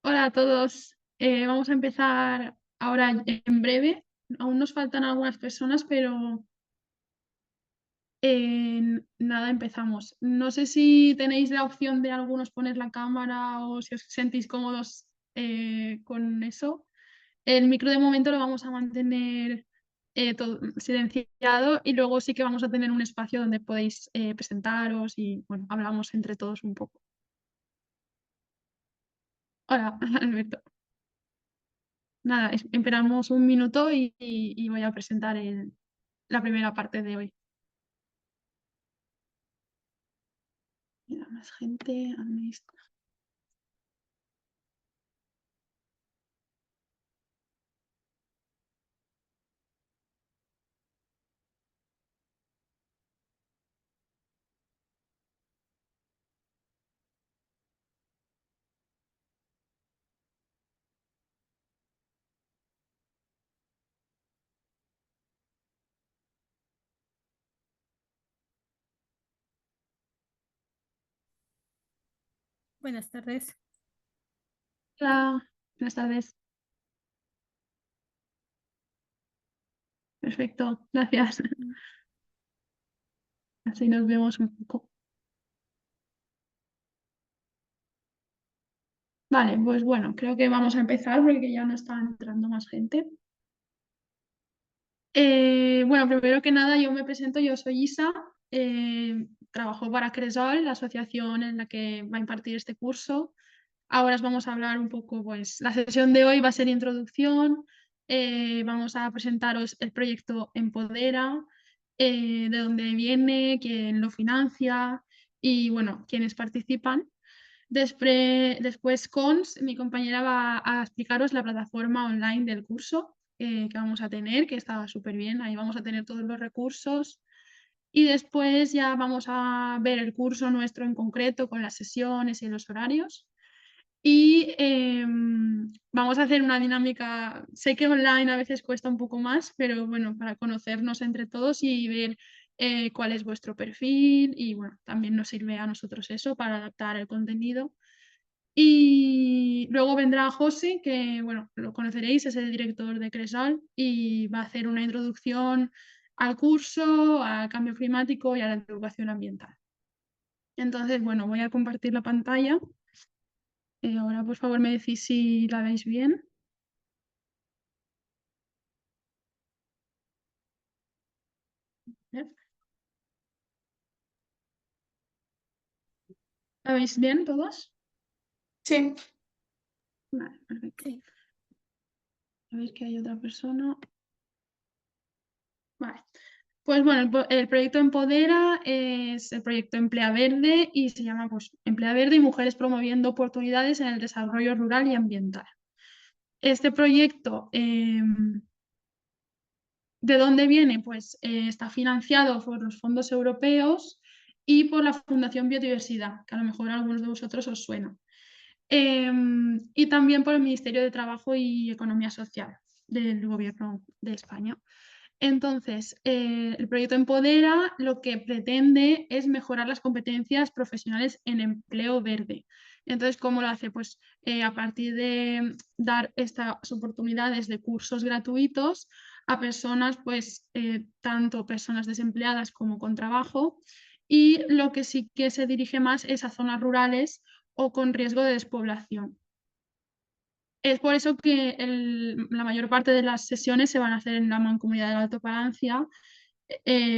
Hola a todos. Vamos a empezar ahora en breve. Aún nos faltan algunas personas, pero nada, empezamos. No sé si tenéis la opción de algunos poner la cámara o si os sentís cómodos con eso. El micro de momento lo vamos a mantener todo silenciado y luego sí que vamos a tener un espacio donde podéis presentaros y bueno, hablamos entre todos un poco. Hola, Alberto. Nada, esperamos un minuto y voy a presentar la primera parte de hoy. Mira, más gente, Buenas tardes. Hola, buenas tardes. Perfecto, gracias. Así nos vemos un poco. Vale, pues bueno, creo que vamos a empezar porque ya no está entrando más gente. Bueno, primero que nada, yo me presento, yo soy Isa, trabajo para Cresol, la asociación en la que va a impartir este curso. Ahora os vamos a hablar un poco, pues la sesión de hoy va a ser introducción, vamos a presentaros el proyecto Empodera, de dónde viene, quién lo financia y bueno, quiénes participan. Después Cons, mi compañera va a explicaros la plataforma online del curso que vamos a tener, que está súper bien, ahí vamos a tener todos los recursos. Y después ya vamos a ver el curso nuestro en concreto con las sesiones y los horarios. Y vamos a hacer una dinámica, sé que online a veces cuesta un poco más, pero bueno, para conocernos entre todos y ver cuál es vuestro perfil y bueno, también nos sirve a nosotros eso para adaptar el contenido. Y luego vendrá José, que bueno, lo conoceréis, es el director de Cresol y va a hacer una introducción al curso, al cambio climático y a la educación ambiental. Entonces, bueno, voy a compartir la pantalla. Ahora, por favor, me decís si la veis bien. ¿Eh? ¿La veis bien todos? Sí. Vale, perfecto. Sí. A ver que hay otra persona. Vale. Pues bueno, el proyecto Empodera es el proyecto Emplea Verde y se llama pues, Emplea Verde y Mujeres promoviendo oportunidades en el desarrollo rural y ambiental. Este proyecto, ¿de dónde viene? Pues está financiado por los fondos europeos y por la Fundación Biodiversidad, que a lo mejor a algunos de vosotros os suena. Y también por el Ministerio de Trabajo y Economía Social del Gobierno de España. Entonces, el proyecto Empodera lo que pretende es mejorar las competencias profesionales en empleo verde. Entonces, ¿cómo lo hace? Pues a partir de dar estas oportunidades de cursos gratuitos a personas, pues tanto personas desempleadas como con trabajo. Y lo que sí que se dirige más es a zonas rurales o con riesgo de despoblación. Es por eso que la mayor parte de las sesiones se van a hacer en la Mancomunidad del Alto Palancia,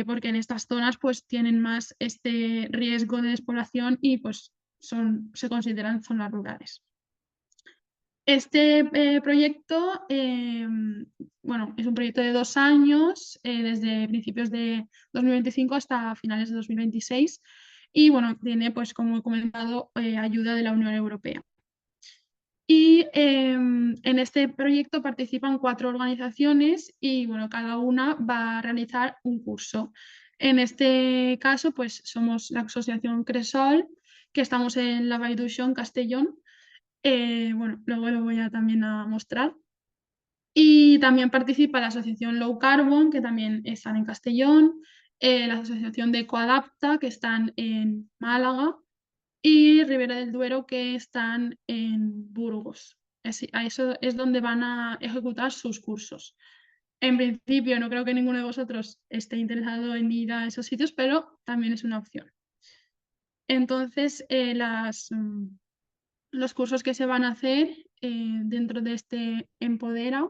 porque en estas zonas pues tienen más este riesgo de despoblación y pues se consideran zonas rurales. Este proyecto, bueno, es un proyecto de 2 años, desde principios de 2025 hasta finales de 2026 y bueno, tiene pues como he comentado ayuda de la Unión Europea. Y en este proyecto participan 4 organizaciones y bueno, cada una va a realizar un curso. En este caso, pues somos la Asociación Cresol, que estamos en la Vall d'Uixó, Castellón. Bueno, luego lo voy a también a mostrar. Y también participa la Asociación Low Carbon, que también están en Castellón, la Asociación de Ecoadapta, que están en Málaga, y Ribera del Duero, que están en Burgos. A eso es donde van a ejecutar sus cursos. En principio, no creo que ninguno de vosotros esté interesado en ir a esos sitios, pero también es una opción. Entonces, los cursos que se van a hacer dentro de este Empodera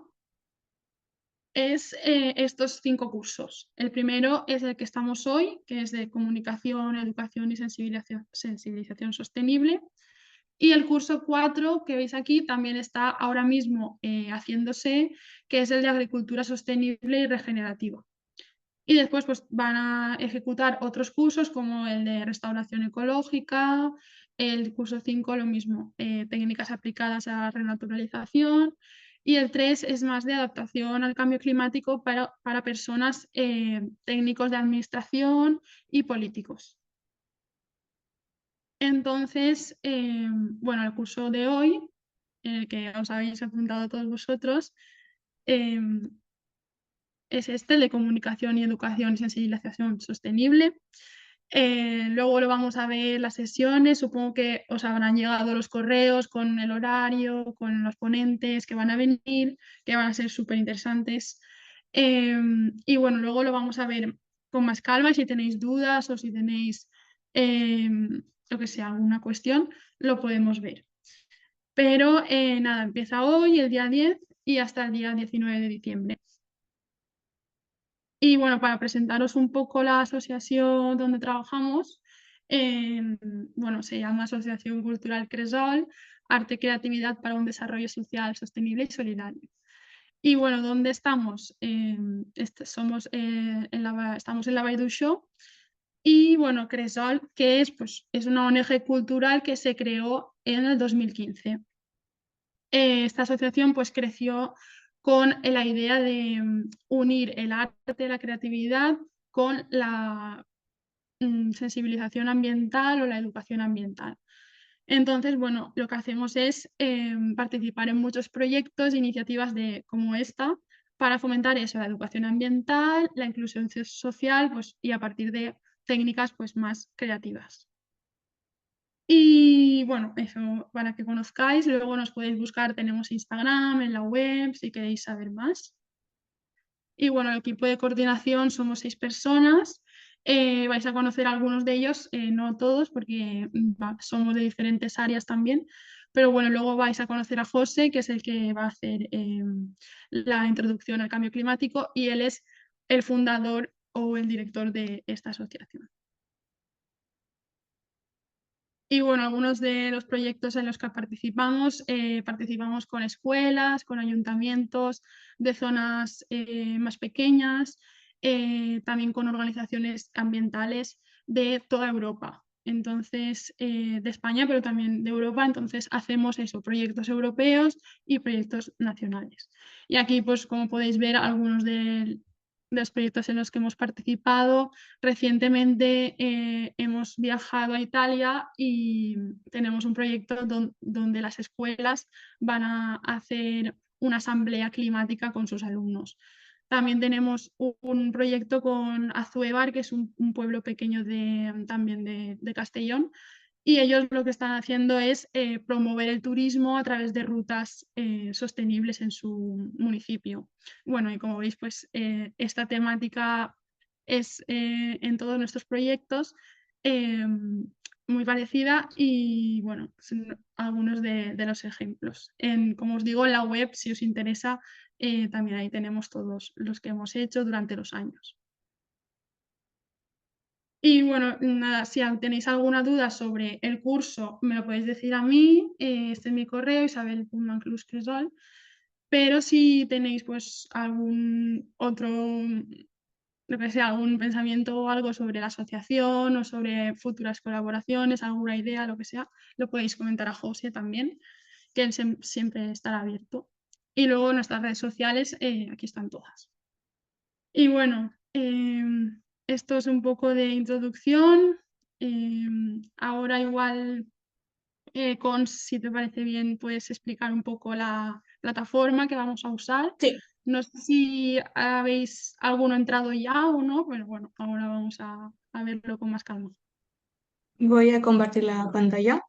es estos 5 cursos. El primero es el que estamos hoy, que es de comunicación, educación y sensibilización sostenible. Y el curso 4 que veis aquí también está ahora mismo haciéndose, que es el de agricultura sostenible y regenerativa. Y después pues, van a ejecutar otros cursos como el de restauración ecológica, el curso 5 lo mismo, técnicas aplicadas a la renaturalización, y el 3 es más de adaptación al cambio climático para personas, técnicos de administración y políticos. Entonces, bueno, el curso de hoy, en el que os habéis apuntado todos vosotros, es este, el de comunicación y educación y sensibilización sostenible. Luego lo vamos a ver las sesiones, supongo que os habrán llegado los correos con el horario, con los ponentes que van a venir, que van a ser súper interesantes. Y bueno, luego lo vamos a ver con más calma y si tenéis dudas o si tenéis, lo que sea, alguna cuestión, lo podemos ver. Pero nada, empieza hoy, el día 10, y hasta el día 19 de diciembre. Y bueno, para presentaros un poco la asociación donde trabajamos, bueno, se llama Asociación Cultural Cresol, Arte y Creatividad para un Desarrollo Social Sostenible y Solidario. Y bueno, ¿dónde estamos? Estamos en la Vall d'Uixó. Y bueno, Cresol, que es, pues, es una ONG cultural que se creó en el 2015. Esta asociación pues creció con la idea de unir el arte, la creatividad con la sensibilización ambiental o la educación ambiental. Entonces, bueno, lo que hacemos es participar en muchos proyectos e iniciativas como esta para fomentar eso, la educación ambiental, la inclusión social, pues, y a partir de técnicas pues, más creativas. Y bueno, eso para que conozcáis, luego nos podéis buscar, tenemos Instagram, en la web, si queréis saber más. Y bueno, el equipo de coordinación somos 6 personas, vais a conocer a algunos de ellos, no todos, porque somos de diferentes áreas también, pero bueno, luego vais a conocer a José, que es el que va a hacer la introducción al cambio climático, y él es el fundador o el director de esta asociación. Y bueno, algunos de los proyectos en los que participamos, participamos con escuelas, con ayuntamientos de zonas más pequeñas, también con organizaciones ambientales de toda Europa. Entonces, de España, pero también de Europa. Entonces, hacemos eso, proyectos europeos y proyectos nacionales. Y aquí, pues, como podéis ver, algunos de los proyectos en los que hemos participado. Recientemente hemos viajado a Italia y tenemos un proyecto donde las escuelas van a hacer una asamblea climática con sus alumnos. También tenemos un proyecto con Azuebar, que es un pueblo pequeño también de Castellón, y ellos lo que están haciendo es promover el turismo a través de rutas sostenibles en su municipio. Bueno, y como veis, pues esta temática es en todos nuestros proyectos muy parecida y bueno, son algunos de los ejemplos. Como os digo, en la web, si os interesa, también ahí tenemos todos los que hemos hecho durante los años. Y bueno, nada, si tenéis alguna duda sobre el curso, me lo podéis decir a mí, este es mi correo, isabel.mancluscresol, pero si tenéis pues algún otro, lo que sea, algún pensamiento o algo sobre la asociación o sobre futuras colaboraciones, alguna idea, lo que sea, lo podéis comentar a José también, que él siempre estará abierto. Y luego nuestras redes sociales, aquí están todas. Y bueno, esto es un poco de introducción. Ahora igual, si te parece bien, puedes explicar un poco la plataforma que vamos a usar. Sí. No sé si habéis alguno entrado ya o no, pero bueno, ahora vamos a verlo con más calma. Voy a compartir la pantalla,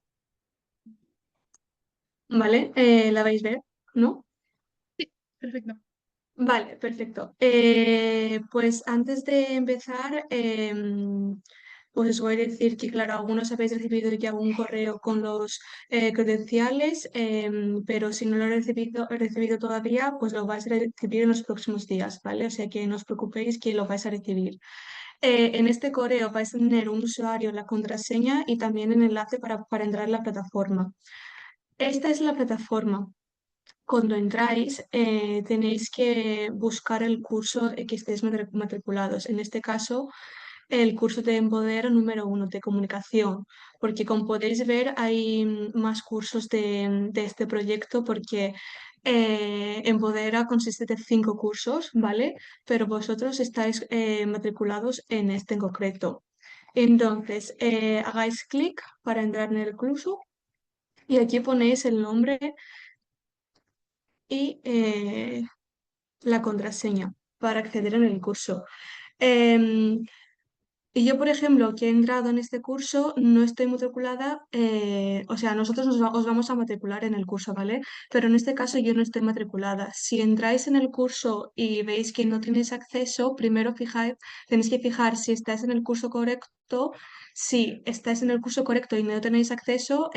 ¿vale? ¿La vais a ver? ¿No? Sí, perfecto. Vale, perfecto. Pues antes de empezar, pues os voy a decir que, claro, algunos habéis recibido ya un correo con los credenciales, pero si no lo he recibido todavía, pues lo vais a recibir en los próximos días, ¿vale? O sea que no os preocupéis que lo vais a recibir. En este correo vais a tener un usuario, la contraseña y también el enlace para entrar en la plataforma. Esta es la plataforma. Cuando entráis, tenéis que buscar el curso que estéis matriculados. En este caso, el curso de Empodera número 1 de comunicación, porque como podéis ver, hay más cursos de este proyecto porque Empodera consiste de 5 cursos, ¿vale? Pero vosotros estáis matriculados en este en concreto. Entonces, hagáis clic para entrar en el curso y aquí ponéis el nombre y la contraseña para acceder en el curso. Em, y yo, por ejemplo, que he entrado en este curso, no estoy matriculada, o sea, nosotros os vamos a matricular en el curso, ¿vale? Pero en este caso yo no estoy matriculada. Si entráis en el curso y veis que no tenéis acceso, primero tenéis que fijar si estáis en el curso correcto. Si estáis en el curso correcto y no tenéis acceso,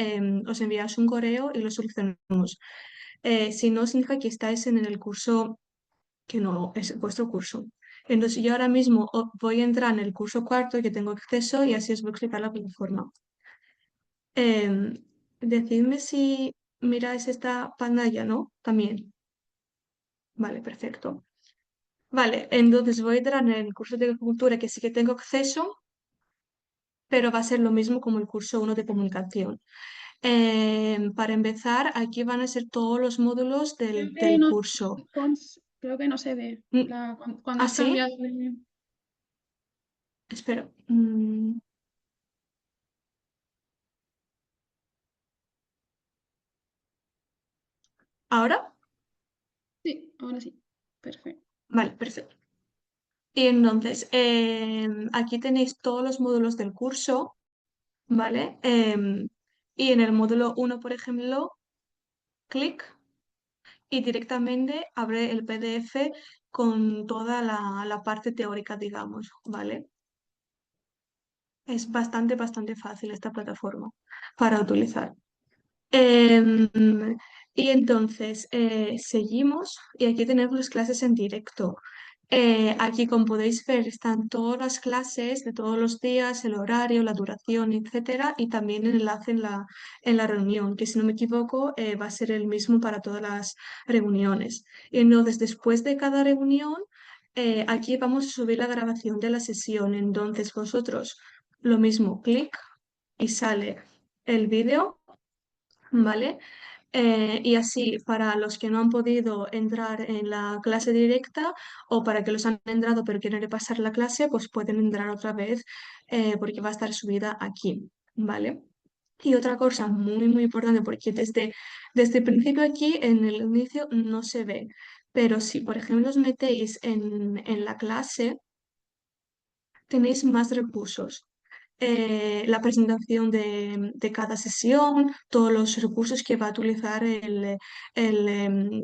os enviáis un correo y lo solucionamos. Si no, significa que estáis en el curso que no es vuestro curso. Entonces yo ahora mismo voy a entrar en el curso cuarto que tengo acceso y así os voy a explicar la plataforma. Decidme si miráis esta pantalla, ¿no? También. Vale, perfecto. Vale, entonces voy a entrar en el curso de cultura que sí que tengo acceso, pero va a ser lo mismo como el curso 1 de comunicación. Para empezar, aquí van a ser todos los módulos Creo que del no, curso. creo que no se ve. Mm, Cuando ¿Ah, has sí? cambiado de... Espera. ¿Ahora? Sí, ahora sí. Perfecto. Vale, perfecto. Y entonces, aquí tenéis todos los módulos del curso, ¿vale? Y en el módulo 1, por ejemplo, clic y directamente abre el PDF con toda la parte teórica, digamos, ¿vale? Es bastante fácil esta plataforma para utilizar. Em, y entonces seguimos y aquí tenemos las clases en directo. Aquí, como podéis ver, están todas las clases de todos los días, el horario, la duración, etcétera, y también el enlace en la reunión, que si no me equivoco va a ser el mismo para todas las reuniones. Y entonces, después de cada reunión, aquí vamos a subir la grabación de la sesión. Entonces, vosotros lo mismo, clic y sale el vídeo. ¿Vale? Y así, para los que no han podido entrar en la clase directa o para que los han entrado pero quieren repasar la clase, pues pueden entrar otra vez porque va a estar subida aquí, ¿vale? Y otra cosa muy importante, porque desde el principio aquí, en el inicio, no se ve, pero si, por ejemplo, os metéis en la clase, tenéis más recursos. La presentación de cada sesión, todos los recursos que va a utilizar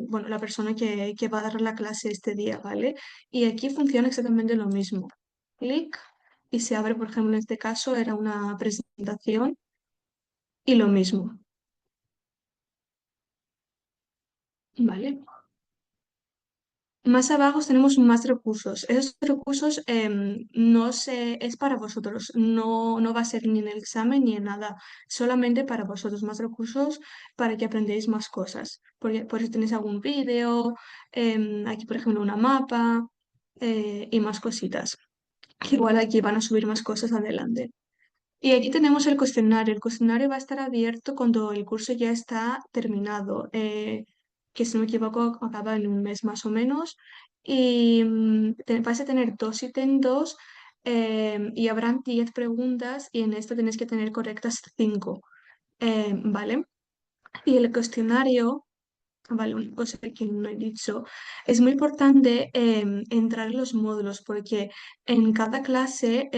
bueno, la persona que va a dar la clase este día, ¿vale? Y aquí funciona exactamente lo mismo. Clic y se abre, por ejemplo, en este caso era una presentación y lo mismo, ¿vale? Más abajo tenemos más recursos. Esos recursos es para vosotros, no va a ser ni en el examen ni en nada, solamente para vosotros, más recursos para que aprendáis más cosas. Por eso tenéis algún vídeo, aquí por ejemplo una mapa y más cositas. Igual aquí van a subir más cosas adelante. Y aquí tenemos el cuestionario. El cuestionario va a estar abierto cuando el curso ya está terminado, que si no me equivoco acaba en un mes más o menos. Y vais a tener dos ítems y habrán 10 preguntas y en esta tenéis que tener correctas 5, ¿vale? Y el cuestionario, vale, una cosa que no he dicho, es muy importante entrar en los módulos porque en cada clase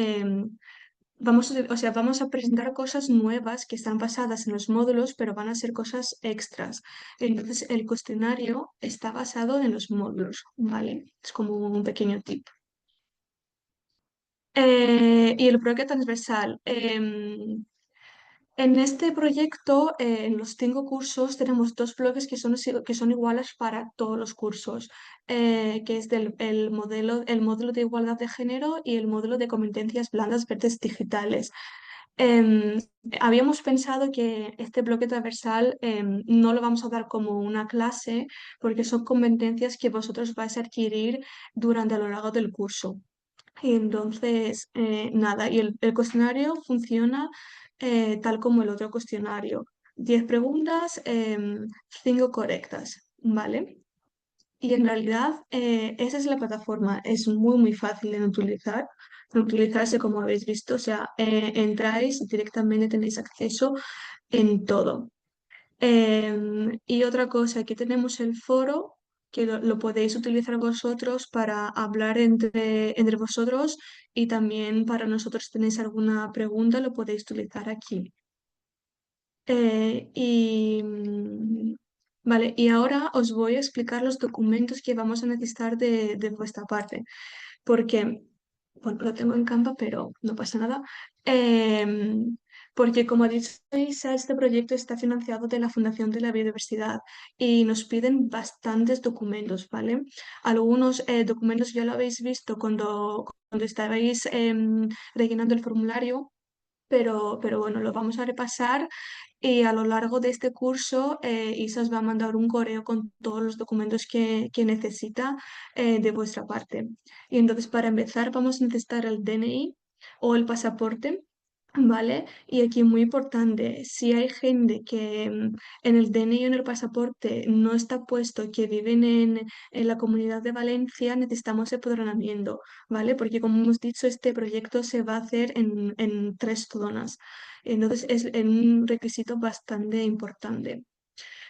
vamos a presentar cosas nuevas que están basadas en los módulos, pero van a ser cosas extras. Entonces, el cuestionario está basado en los módulos, ¿vale? Es como un pequeño tip. Y el bloque transversal. En este proyecto, en los 5 cursos, tenemos 2 bloques que son iguales para todos los cursos, que es el módulo de igualdad de género y el módulo de competencias blandas verdes digitales. Em, Habíamos pensado que este bloque transversal no lo vamos a dar como una clase porque son competencias que vosotros vais a adquirir durante a lo largo del curso. Y entonces, nada, y el cuestionario funciona tal como el otro cuestionario. 10 preguntas, 5 correctas, ¿vale? Y en realidad esa es la plataforma, es muy muy fácil de utilizarse como habéis visto, o sea, entráis y directamente tenéis acceso en todo. Y otra cosa, aquí tenemos el foro, que lo podéis utilizar vosotros para hablar entre vosotros y también para nosotros tenéis alguna pregunta, lo podéis utilizar aquí. Vale, y ahora os voy a explicar los documentos que vamos a necesitar de vuestra parte, porque, bueno, lo tengo en Canva, pero no pasa nada. Em, Porque como ha dicho Isa, este proyecto está financiado de la Fundación de la Biodiversidad y nos piden bastantes documentos, ¿vale? Algunos documentos ya lo habéis visto cuando estabais rellenando el formulario. Pero bueno, lo vamos a repasar y a lo largo de este curso Isa os va a mandar un correo con todos los documentos que necesita de vuestra parte. Y entonces para empezar vamos a necesitar el DNI o el pasaporte, ¿vale? Y aquí muy importante, si hay gente que en el DNI o en el pasaporte no está puesto que viven en la Comunidad de Valencia, necesitamos el empadronamiento, ¿vale? Porque como hemos dicho, este proyecto se va a hacer en 3 zonas. Entonces es un requisito bastante importante.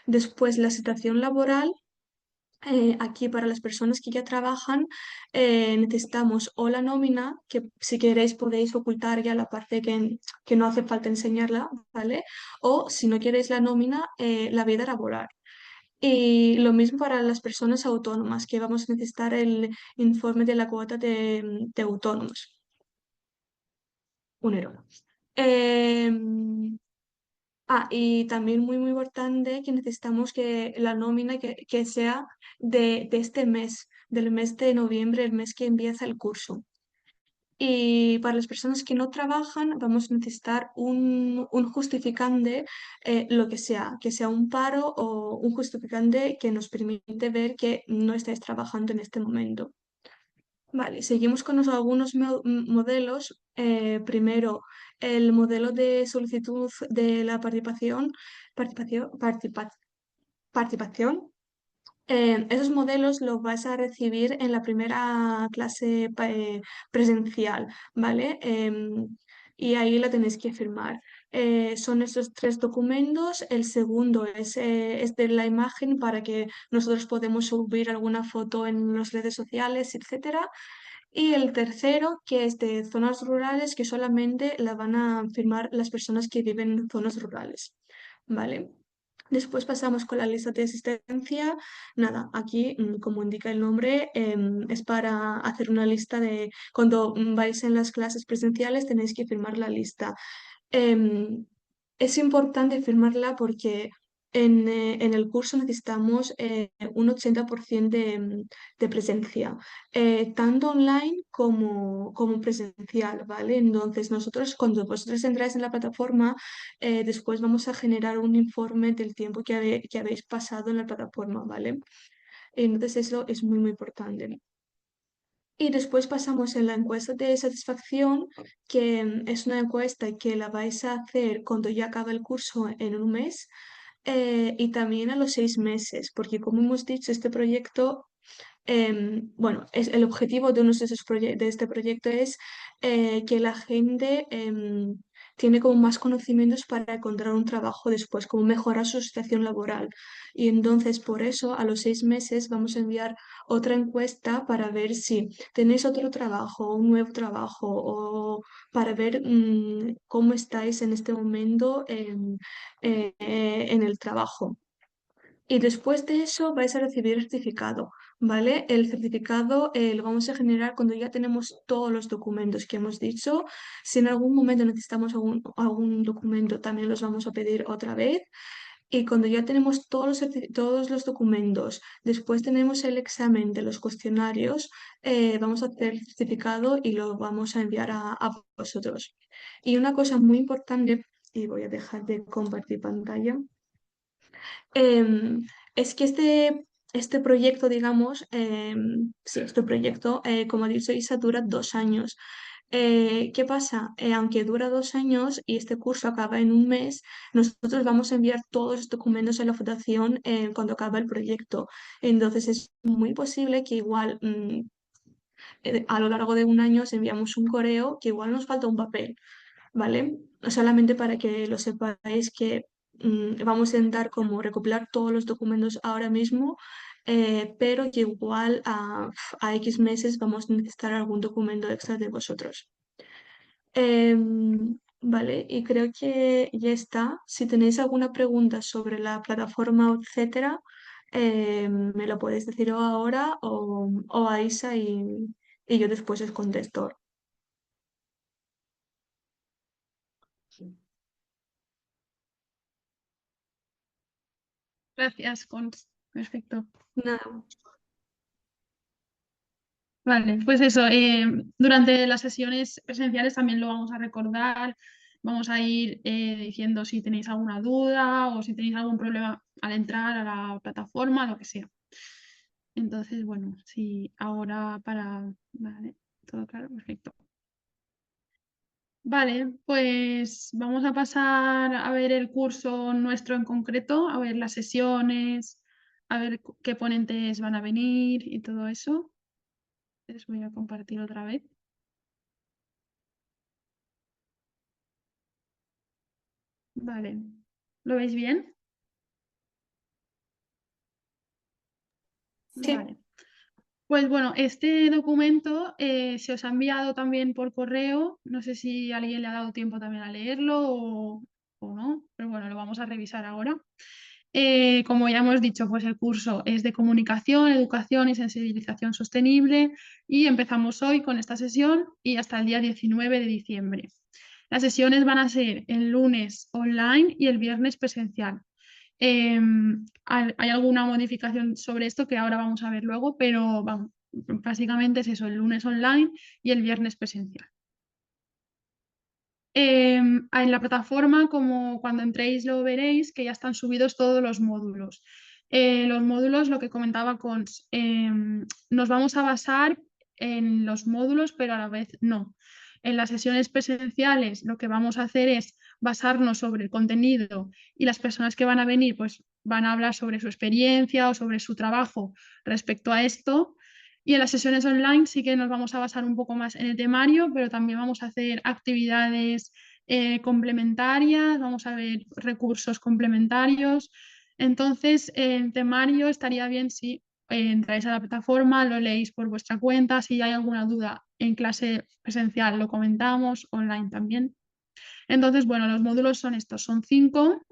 Después, la situación laboral. Aquí para las personas que ya trabajan necesitamos o la nómina, que si queréis podéis ocultar ya la parte que no hace falta enseñarla, ¿vale? O si no queréis la nómina, la vida laboral. Y lo mismo para las personas autónomas, que vamos a necesitar el informe de la cuota de autónomos. Un euro. Em, y también muy, muy importante que necesitamos que la nómina que sea de este mes, del mes de noviembre, el mes que empieza el curso. Y para las personas que no trabajan, vamos a necesitar un justificante, lo que sea un paro o un justificante que nos permite ver que no estáis trabajando en este momento. Vale, seguimos con algunos modelos. Primero, el modelo de solicitud de la participación. Esos modelos los vas a recibir en la primera clase presencial, ¿vale? Y ahí la tenéis que firmar. Son estos 3 documentos. El segundo es de la imagen para que nosotros podemos subir alguna foto en las redes sociales, etcétera. Y el tercero, que es de zonas rurales, que solamente la van a firmar las personas que viven en zonas rurales, ¿vale? Después pasamos con la lista de asistencia. Nada, aquí, como indica el nombre, es para hacer una lista de cuando vais en las clases presenciales tenéis que firmar la lista. Em, es importante firmarla porque en el curso necesitamos un 80% de presencia, tanto online como presencial, ¿vale? Entonces nosotros, cuando vosotros entráis en la plataforma, después vamos a generar un informe del tiempo que habéis pasado en la plataforma, ¿vale? Entonces eso es muy, muy importante. Y después pasamos en la encuesta de satisfacción, que es una encuesta que la vais a hacer cuando ya acabe el curso en un mes y también a los 6 meses, porque como hemos dicho, este proyecto, bueno, el objetivo de, uno de, de este proyecto es que la gente tiene como más conocimientos para encontrar un trabajo después, como mejorar su situación laboral. Y entonces por eso a los 6 meses vamos a enviar otra encuesta para ver si tenéis otro trabajo, un nuevo trabajo o para ver cómo estáis en este momento en el trabajo. Y después de eso vais a recibir el certificado, ¿vale? El certificado lo vamos a generar cuando ya tenemos todos los documentos que hemos dicho. Si en algún momento necesitamos algún documento, también los vamos a pedir otra vez. Y cuando ya tenemos todos los documentos, después tenemos el examen de los cuestionarios, vamos a hacer el certificado y lo vamos a enviar a vosotros. Y una cosa muy importante, y voy a dejar de compartir pantalla. Es que este proyecto, digamos, sí, este proyecto, como ha dicho Isa, dura 2 años. ¿Qué pasa? Aunque dura 2 años y este curso acaba en un mes, nosotros vamos a enviar todos los documentos a la fundación cuando acaba el proyecto. Entonces es muy posible que igual a lo largo de un año os enviamos un correo que igual nos falta un papel. ¿Vale? Solamente para que lo sepáis que vamos a intentar como recopilar todos los documentos ahora mismo, pero que igual a X meses vamos a necesitar algún documento extra de vosotros. Vale, y creo que ya está. Si tenéis alguna pregunta sobre la plataforma, etcétera, me lo podéis decir o ahora o a Isa y yo después os contesto. Gracias, Cons. Perfecto. Nada. Vale, pues eso, durante las sesiones presenciales también lo vamos a recordar, vamos a ir diciendo si tenéis alguna duda o si tenéis algún problema al entrar a la plataforma, lo que sea. Entonces, bueno, sí, ahora para... Vale, todo claro, perfecto. Vale, pues vamos a pasar a ver el curso nuestro en concreto, a ver las sesiones, a ver qué ponentes van a venir y todo eso. Les voy a compartir otra vez. Vale, ¿lo veis bien? Sí. Vale. Pues bueno, este documento se os ha enviado también por correo. No sé si alguien le ha dado tiempo también a leerlo o no, pero bueno, lo vamos a revisar ahora. Como ya hemos dicho, pues el curso es de comunicación, educación y sensibilización sostenible y empezamos hoy con esta sesión y hasta el día 19 de diciembre. Las sesiones van a ser el lunes online y el viernes presencial. Hay alguna modificación sobre esto que ahora vamos a ver luego, pero vamos, básicamente es eso, el lunes online y el viernes presencial. En la plataforma, como cuando entréis lo veréis, que ya están subidos todos los módulos. Los módulos, lo que comentaba Cons, nos vamos a basar en los módulos, pero a la vez no. En las sesiones presenciales lo que vamos a hacer es basarnos sobre el contenido y las personas que van a venir pues van a hablar sobre su experiencia o sobre su trabajo respecto a esto. Y en las sesiones online sí que nos vamos a basar un poco más en el temario, pero también vamos a hacer actividades complementarias, vamos a ver recursos complementarios. Entonces, en temario estaría bien si entráis a la plataforma, lo leéis por vuestra cuenta, si hay alguna duda en clase presencial lo comentamos, online también. Entonces, bueno, los módulos son estos, son 5.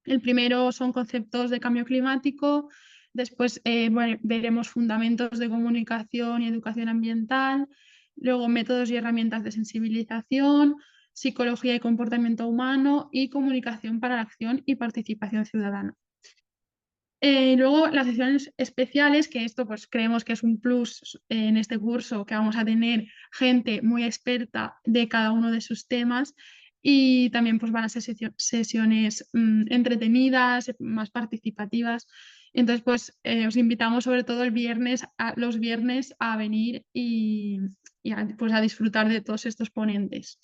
El primero son conceptos de cambio climático, después bueno, veremos fundamentos de comunicación y educación ambiental, luego métodos y herramientas de sensibilización, psicología y comportamiento humano y comunicación para la acción y participación ciudadana. Luego las sesiones especiales, que esto pues creemos que es un plus en este curso, que vamos a tener gente muy experta de cada uno de sus temas y también pues van a ser sesiones entretenidas, más participativas. Entonces pues os invitamos sobre todo los viernes a venir y pues a disfrutar de todos estos ponentes.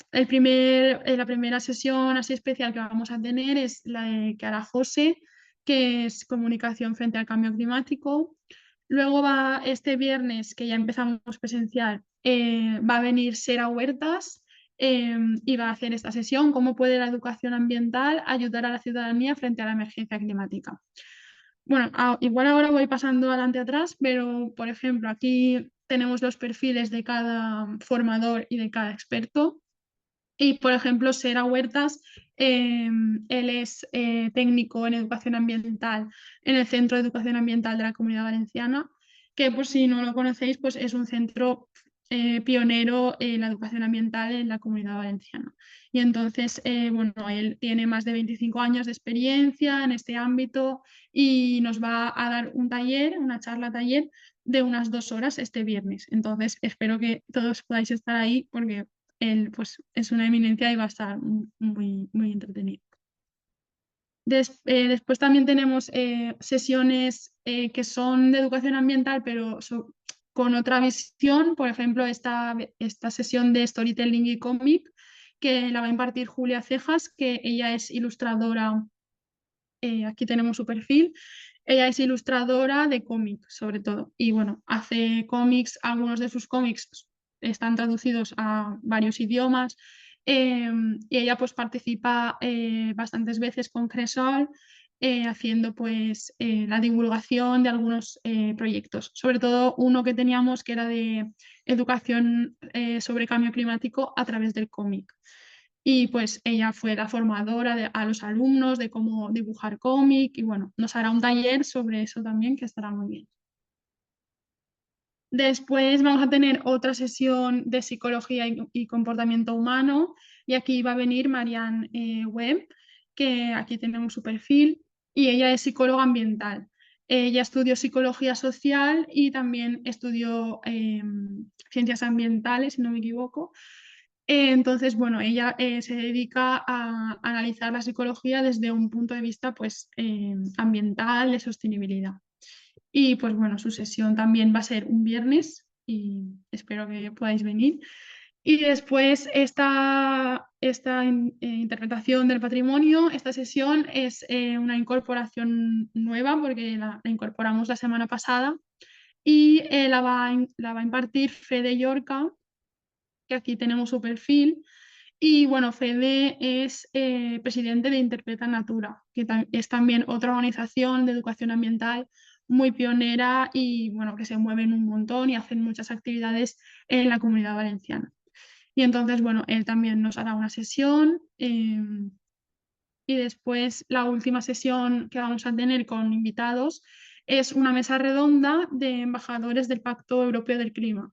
La primera sesión así especial que vamos a tener es que hará José, que es comunicación frente al cambio climático. Luego va este viernes, que ya empezamos presencial, va a venir Sera Huertas, y va a hacer esta sesión, cómo puede la educación ambiental ayudar a la ciudadanía frente a la emergencia climática. Bueno, igual ahora voy pasando adelante atrás, pero por ejemplo, aquí tenemos los perfiles de cada formador y de cada experto. Y, por ejemplo, Sera Huertas, él es técnico en educación ambiental en el Centro de Educación Ambiental de la Comunidad Valenciana, que por si no lo conocéis, pues es un centro pionero en la educación ambiental en la Comunidad Valenciana. Y entonces, bueno, él tiene más de 25 años de experiencia en este ámbito y nos va a dar un taller, una charla taller de unas 2 horas este viernes. Entonces, espero que todos podáis estar ahí porque él pues, es una eminencia y va a estar muy, muy entretenido. Después también tenemos sesiones que son de educación ambiental, pero con otra visión. Por ejemplo, esta sesión de storytelling y cómic, que la va a impartir Julia Cejas, que ella es ilustradora. Aquí tenemos su perfil. Ella es ilustradora de cómic, sobre todo. Y bueno, hace cómics, algunos de sus cómics están traducidos a varios idiomas. Y ella pues participa bastantes veces con Cresol haciendo pues la divulgación de algunos proyectos. Sobre todo uno que teníamos que era de educación sobre cambio climático a través del cómic. Y pues ella fue la formadora a los alumnos de cómo dibujar cómic y bueno, nos hará un taller sobre eso también que estará muy bien. Después vamos a tener otra sesión de psicología y comportamiento humano y aquí va a venir Marianne Webb, que aquí tenemos su perfil y ella es psicóloga ambiental. Ella estudió psicología social y también estudió ciencias ambientales, si no me equivoco. Entonces, bueno, ella se dedica a analizar la psicología desde un punto de vista pues, ambiental, de sostenibilidad. Y pues bueno, su sesión también va a ser un viernes y espero que podáis venir. Y después esta interpretación del patrimonio, esta sesión es una incorporación nueva porque la incorporamos la semana pasada y la va a impartir Fede Yorca, que aquí tenemos su perfil. Y bueno, Fede es presidente de Interpreta Natura, que es también otra organización de educación ambiental muy pionera y bueno, que se mueven un montón y hacen muchas actividades en la Comunidad Valenciana. Y entonces, bueno, él también nos hará una sesión y después la última sesión que vamos a tener con invitados es una mesa redonda de embajadores del Pacto Europeo del Clima.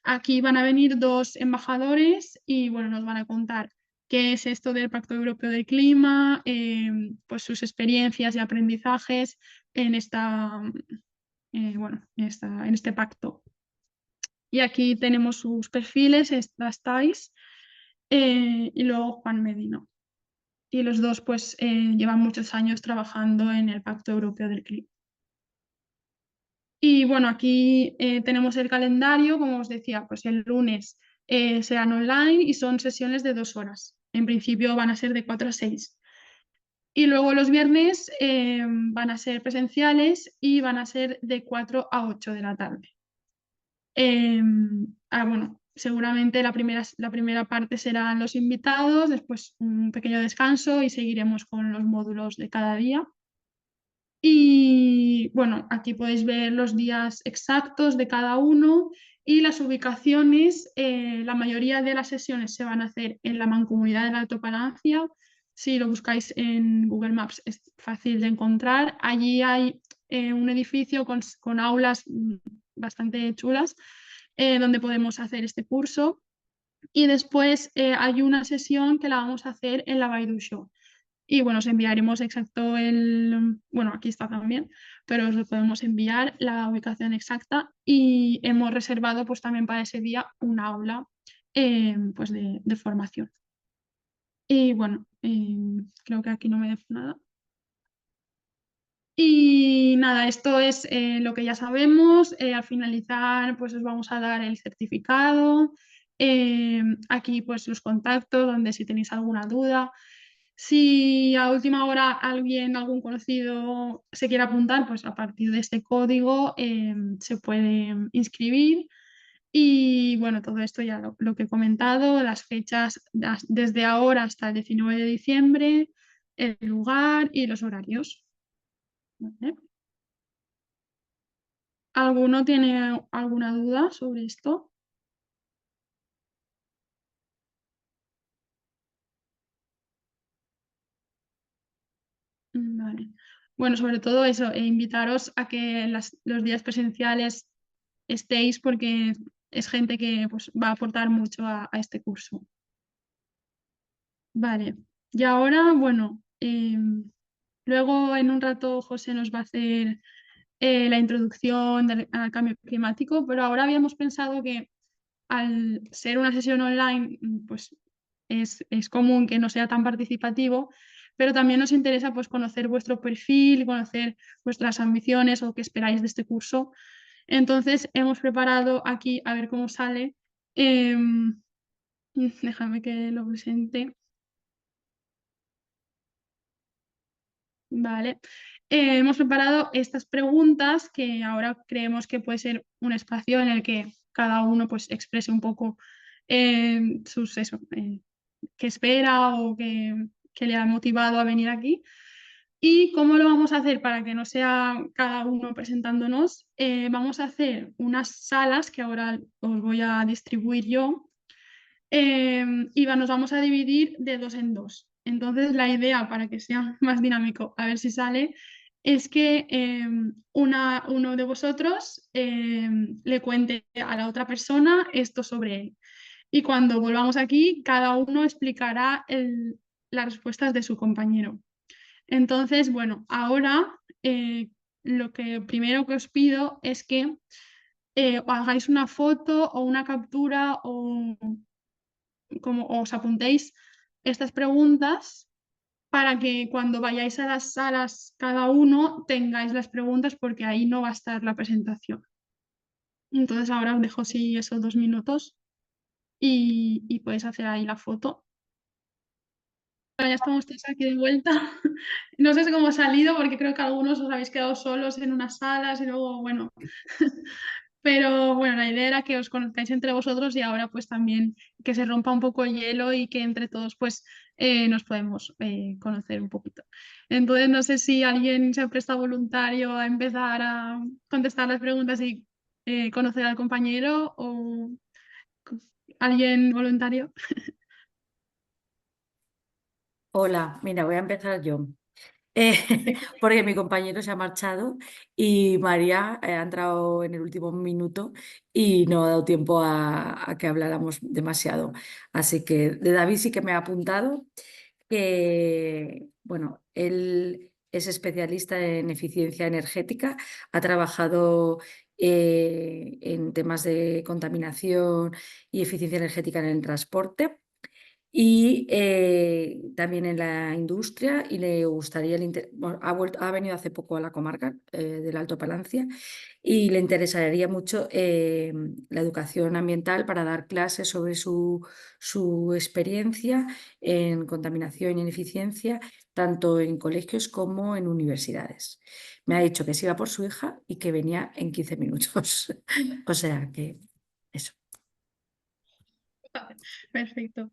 Aquí van a venir 2 embajadores y bueno, nos van a contar qué es esto del Pacto Europeo del Clima, pues sus experiencias y aprendizajes en en este pacto. Y aquí tenemos sus perfiles, estáis, y luego Juan Medina. Y los dos pues llevan muchos años trabajando en el Pacto Europeo del Clima. Y bueno, aquí tenemos el calendario, como os decía, pues el lunes serán online y son sesiones de 2 horas. En principio van a ser de 4 a 6. Y luego los viernes van a ser presenciales y van a ser de 4 a 8 de la tarde. Bueno, seguramente la primera parte serán los invitados, después un pequeño descanso y seguiremos con los módulos de cada día. Y bueno, aquí podéis ver los días exactos de cada uno y las ubicaciones. La mayoría de las sesiones se van a hacer en la Mancomunidad del Alto Palancia. Si lo buscáis en Google Maps es fácil de encontrar. Allí hay un edificio con aulas bastante chulas donde podemos hacer este curso. Y después hay una sesión que la vamos a hacer en la Baidu Show. Y bueno, os enviaremos exacto bueno, aquí está también, pero os lo podemos enviar la ubicación exacta y hemos reservado pues también para ese día un aula pues de formación. Y bueno, creo que aquí no me dejo nada. Y nada, esto es lo que ya sabemos. Al finalizar, pues os vamos a dar el certificado. Aquí pues los contactos, donde si tenéis alguna duda. Si a última hora algún conocido se quiere apuntar, pues a partir de este código se puede inscribir. Y bueno, todo esto ya lo que he comentado, las fechas desde ahora hasta el 19 de diciembre, el lugar y los horarios. ¿Vale? ¿Alguno tiene alguna duda sobre esto? Vale. Bueno, sobre todo eso, invitaros a que los días presenciales estéis porque es gente que pues, va a aportar mucho a este curso. Vale. Y ahora, bueno, luego en un rato José nos va a hacer la introducción al cambio climático, pero ahora habíamos pensado que al ser una sesión online, pues es común que no sea tan participativo, pero también nos interesa pues, conocer vuestro perfil, conocer vuestras ambiciones o qué esperáis de este curso. Entonces hemos preparado aquí, a ver cómo sale. Déjame que lo presente. Vale. Hemos preparado estas preguntas que ahora creemos que puede ser un espacio en el que cada uno pues, exprese un poco sus, qué espera o qué le ha motivado a venir aquí. ¿Y cómo lo vamos a hacer para que no sea cada uno presentándonos? Vamos a hacer unas salas que ahora os voy a distribuir yo y nos vamos a dividir de dos en dos. Entonces, la idea para que sea más dinámico, a ver si sale, es que uno de vosotros le cuente a la otra persona esto sobre él. Y cuando volvamos aquí, cada uno explicará las respuestas de su compañero. Entonces, bueno, ahora lo que primero que os pido es que hagáis una foto o una captura o como os apuntéis estas preguntas para que cuando vayáis a las salas cada uno tengáis las preguntas porque ahí no va a estar la presentación. Entonces ahora os dejo sí esos 2 minutos y podéis hacer ahí la foto. Bueno, ya estamos todos aquí de vuelta. No sé cómo ha salido porque creo que algunos os habéis quedado solos en unas salas y luego, bueno, pero bueno, la idea era que os conozcáis entre vosotros y ahora pues también que se rompa un poco el hielo y que entre todos pues nos podemos conocer un poquito. Entonces no sé si alguien se ha prestado voluntario a empezar a contestar las preguntas y conocer al compañero o alguien voluntario. Hola, mira, voy a empezar yo. Porque mi compañero se ha marchado y María ha entrado en el último minuto y no ha dado tiempo a que habláramos demasiado. Así que de David sí que me ha apuntado que, bueno, él es especialista en eficiencia energética, ha trabajado en temas de contaminación y eficiencia energética en el transporte y también en la industria y le gustaría, bueno, ha venido hace poco a la comarca del Alto Palancia y le interesaría mucho la educación ambiental para dar clases sobre su experiencia en contaminación y en eficiencia, tanto en colegios como en universidades. Me ha dicho que se iba por su hija y que venía en 15 minutos. O sea que eso. Perfecto.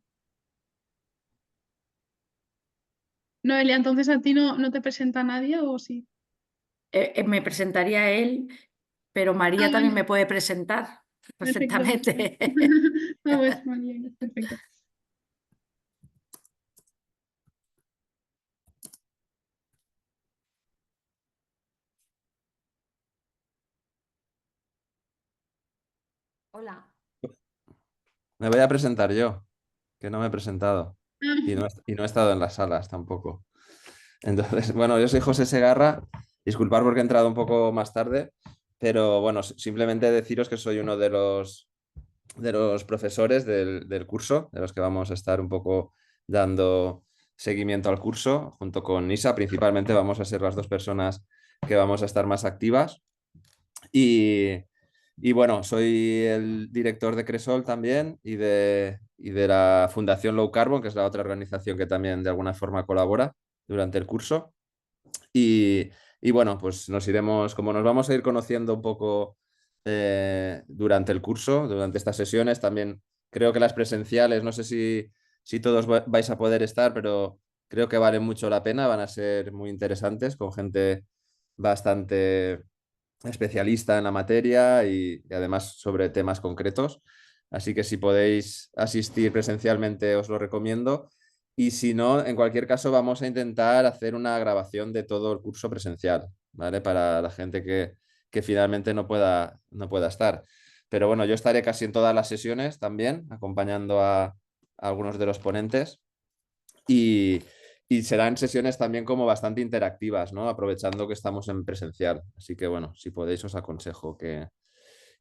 Noelia, entonces a ti no te presenta nadie o sí? Me presentaría él, pero Ah, María también me vale, puede presentar perfecto. perfectamente. Ah, pues muy bien, perfecto. Hola. Me voy a presentar yo, que no me he presentado y Ah, y no he estado en las salas tampoco. Entonces, bueno, yo soy José Segarra, disculpar porque he entrado un poco más tarde, pero bueno, simplemente deciros que soy uno de los profesores del curso, de los que vamos a estar un poco dando seguimiento al curso, junto con Isa, principalmente vamos a ser las dos personas que vamos a estar más activas. Y, y bueno, soy el director de Cresol también y de la Fundación Low Carbon, que es la otra organización que también de alguna forma colabora durante el curso. Y, y bueno, pues nos iremos, como nos vamos a ir conociendo un poco durante el curso, durante estas sesiones. También creo que las presenciales, no sé si todos vais a poder estar, pero creo que valen mucho la pena, van a ser muy interesantes con gente bastante especialista en la materia y además sobre temas concretos. Así que si podéis asistir presencialmente os lo recomiendo. Y si no, en cualquier caso vamos a intentar hacer una grabación de todo el curso presencial, ¿vale? Para la gente que finalmente no pueda estar. Pero bueno, yo estaré casi en todas las sesiones también, acompañando a algunos de los ponentes. Y, y serán sesiones también como bastante interactivas, ¿no? Aprovechando que estamos en presencial. Así que bueno, si podéis os aconsejo que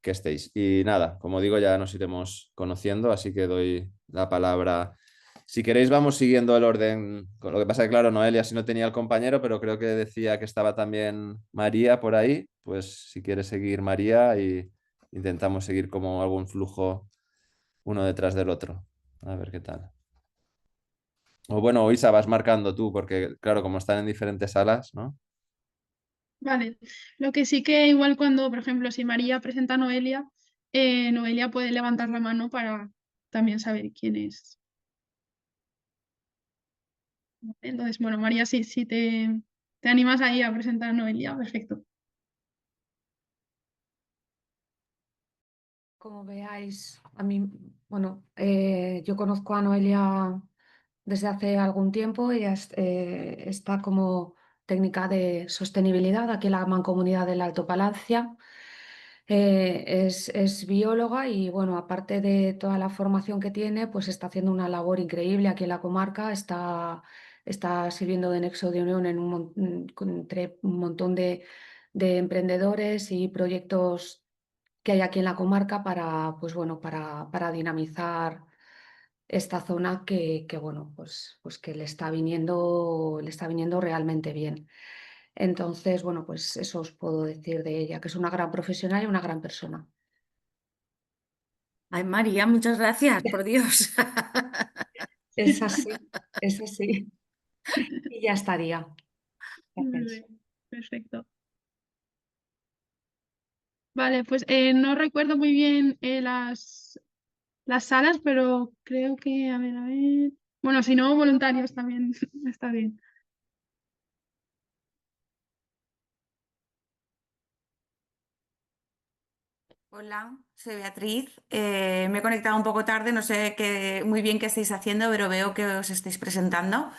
estéis. Y nada, como digo, ya nos iremos conociendo, así que doy la palabra. Si queréis, vamos siguiendo el orden. Con lo que pasa que, claro, Noelia si no tenía el compañero, pero creo que decía que estaba también María por ahí. Pues si quiere seguir María y intentamos seguir como algún flujo uno detrás del otro. A ver qué tal. O bueno, Isa, vas marcando tú, porque claro, como están en diferentes salas, ¿no? Vale, lo que sí que igual cuando, por ejemplo, si María presenta a Noelia, Noelia puede levantar la mano para también saber quién es. Entonces, bueno, María, si te animas ahí a presentar a Noelia, perfecto. Como veáis, a mí, bueno, yo conozco a Noelia desde hace algún tiempo. Ella está como técnica de sostenibilidad aquí en la Mancomunidad del Alto Palancia. Es bióloga y bueno, aparte de toda la formación que tiene, pues está haciendo una labor increíble aquí en la comarca. Está sirviendo de nexo de unión entre un montón de emprendedores y proyectos que hay aquí en la comarca para, pues bueno, para dinamizar esta zona que bueno, pues que le está viniendo realmente bien. Entonces, bueno, pues eso os puedo decir de ella, que es una gran profesional y una gran persona. Ay, María, muchas gracias, por Dios. Es así, es así. Y ya estaría. Muy Gracias. bien, perfecto. Vale, pues no recuerdo muy bien las salas, pero creo que, a ver, a ver. Bueno, si no, voluntarios también está bien. Hola, soy Beatriz. Me he conectado un poco tarde, no sé muy bien qué estáis haciendo, pero veo que os estáis presentando.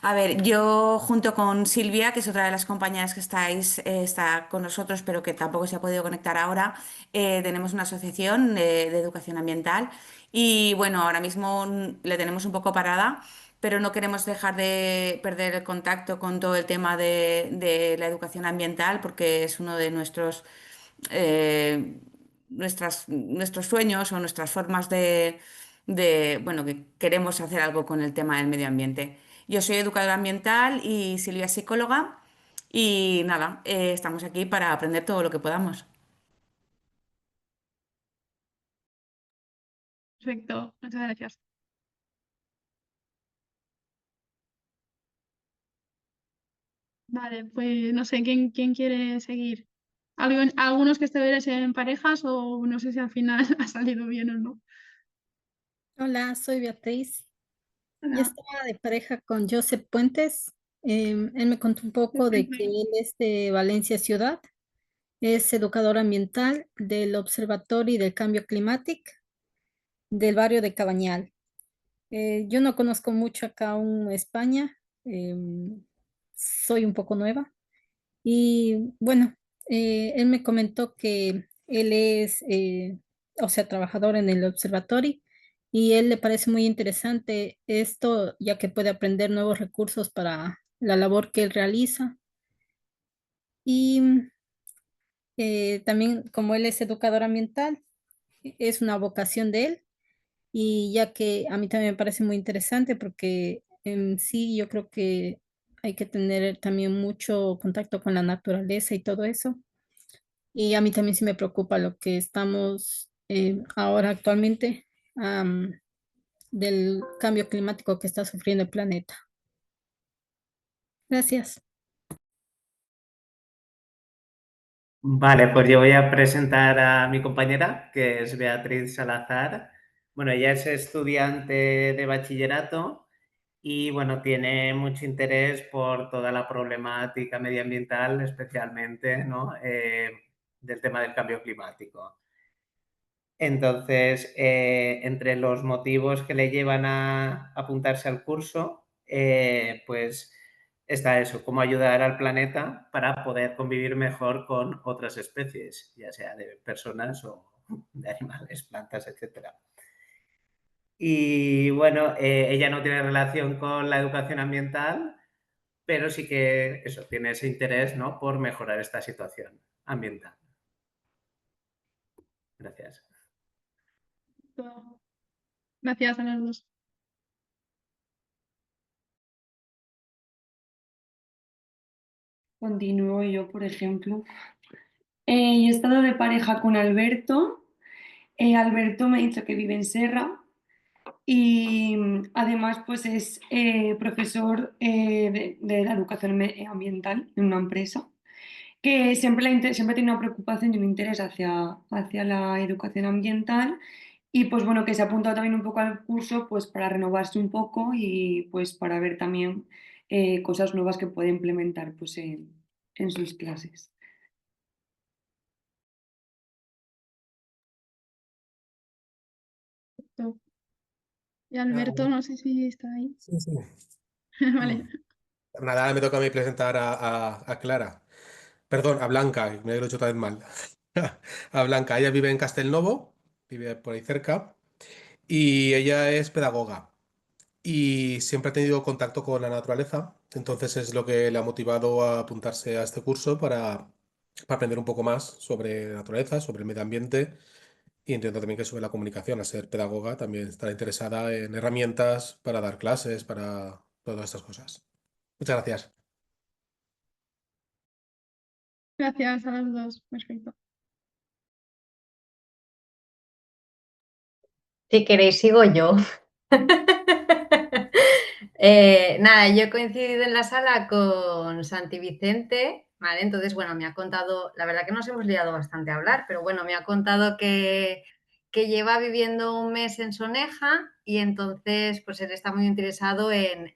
A ver, yo junto con Silvia, que es otra de las compañeras que está con nosotros, pero que tampoco se ha podido conectar ahora, tenemos una asociación de educación ambiental y bueno, ahora mismo le tenemos un poco parada, pero no queremos dejar de perder el contacto con todo el tema de la educación ambiental porque es uno de eh, nuestros sueños o nuestras formas bueno, que queremos hacer algo con el tema del medio ambiente. Yo soy educadora ambiental y Silvia es psicóloga y nada, estamos aquí para aprender todo lo que podamos. Perfecto, muchas gracias. Vale, pues no sé, ¿quién quiere seguir? Algunos que estuvierais en parejas o no sé si al final ha salido bien o no. Hola, soy Beatriz. Yo Hola. estaba de pareja con Joseph Puentes. Él me contó un poco de que él es de Valencia Ciudad, es educador ambiental del Observatorio del Cambio Climático del barrio de Cabañal. Yo no conozco mucho acá aún España, soy un poco nueva. Y bueno, él me comentó que él es, o sea, trabajador en el observatorio y él le parece muy interesante esto, ya que puede aprender nuevos recursos para la labor que él realiza. Y también como él es educador ambiental, es una vocación de él y ya que a mí también me parece muy interesante porque en sí yo creo que hay que tener también mucho contacto con la naturaleza y todo eso. Y a mí también sí me preocupa lo que estamos ahora actualmente del cambio climático que está sufriendo el planeta. Gracias. Vale, pues yo voy a presentar a mi compañera, que es Beatriz Salazar. Bueno, ella es estudiante de bachillerato y bueno, tiene mucho interés por toda la problemática medioambiental, especialmente, ¿no? Del tema del cambio climático. Entonces, entre los motivos que le llevan a apuntarse al curso, pues está eso, cómo ayudar al planeta para poder convivir mejor con otras especies, ya sea de personas o de animales, plantas, etc. Y bueno, ella no tiene relación con la educación ambiental, pero sí que eso, tiene ese interés, ¿no?, por mejorar esta situación ambiental. Gracias. Gracias a los dos. Continúo yo, por ejemplo. Yo he estado de pareja con Alberto. Alberto me ha dicho que vive en Serra y además pues es profesor de la educación ambiental en una empresa que siempre tiene una preocupación y un interés hacia la educación ambiental y pues bueno, que se ha apuntado también un poco al curso pues para renovarse un poco y pues para ver también cosas nuevas que puede implementar pues en sus clases. Y Alberto, no sé si está ahí. Sí, sí. Vale. Nada, ahora me toca a mí presentar a Clara. Perdón, a Blanca, me lo he hecho otra vez mal. A Blanca, ella vive en Castelnovo, vive por ahí cerca, y ella es pedagoga. Y siempre ha tenido contacto con la naturaleza, entonces es lo que le ha motivado a apuntarse a este curso para aprender un poco más sobre naturaleza, sobre el medio ambiente, y entiendo también que sobre la comunicación, al ser pedagoga, también estará interesada en herramientas para dar clases, para todas estas cosas. Muchas gracias. Gracias a los dos. Perfecto. Si queréis, sigo yo. Nada, yo he coincidido en la sala con Santi Vicente, ¿vale? Entonces, bueno, me ha contado, la verdad que nos hemos liado bastante a hablar, pero bueno, me ha contado que lleva viviendo un mes en Soneja y entonces, pues él está muy interesado en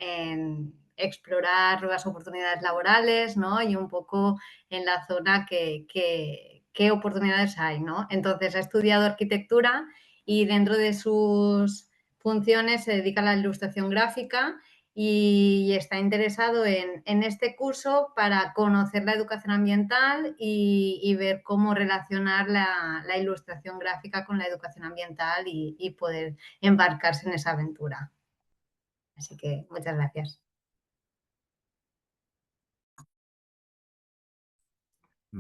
explorar nuevas oportunidades laborales, ¿no? Y un poco en la zona qué oportunidades hay, ¿no? Entonces, ha estudiado arquitectura y dentro de sus funciones se dedica a la ilustración gráfica y está interesado en este curso para conocer la educación ambiental y ver cómo relacionar la ilustración gráfica con la educación ambiental y poder embarcarse en esa aventura. Así que muchas gracias.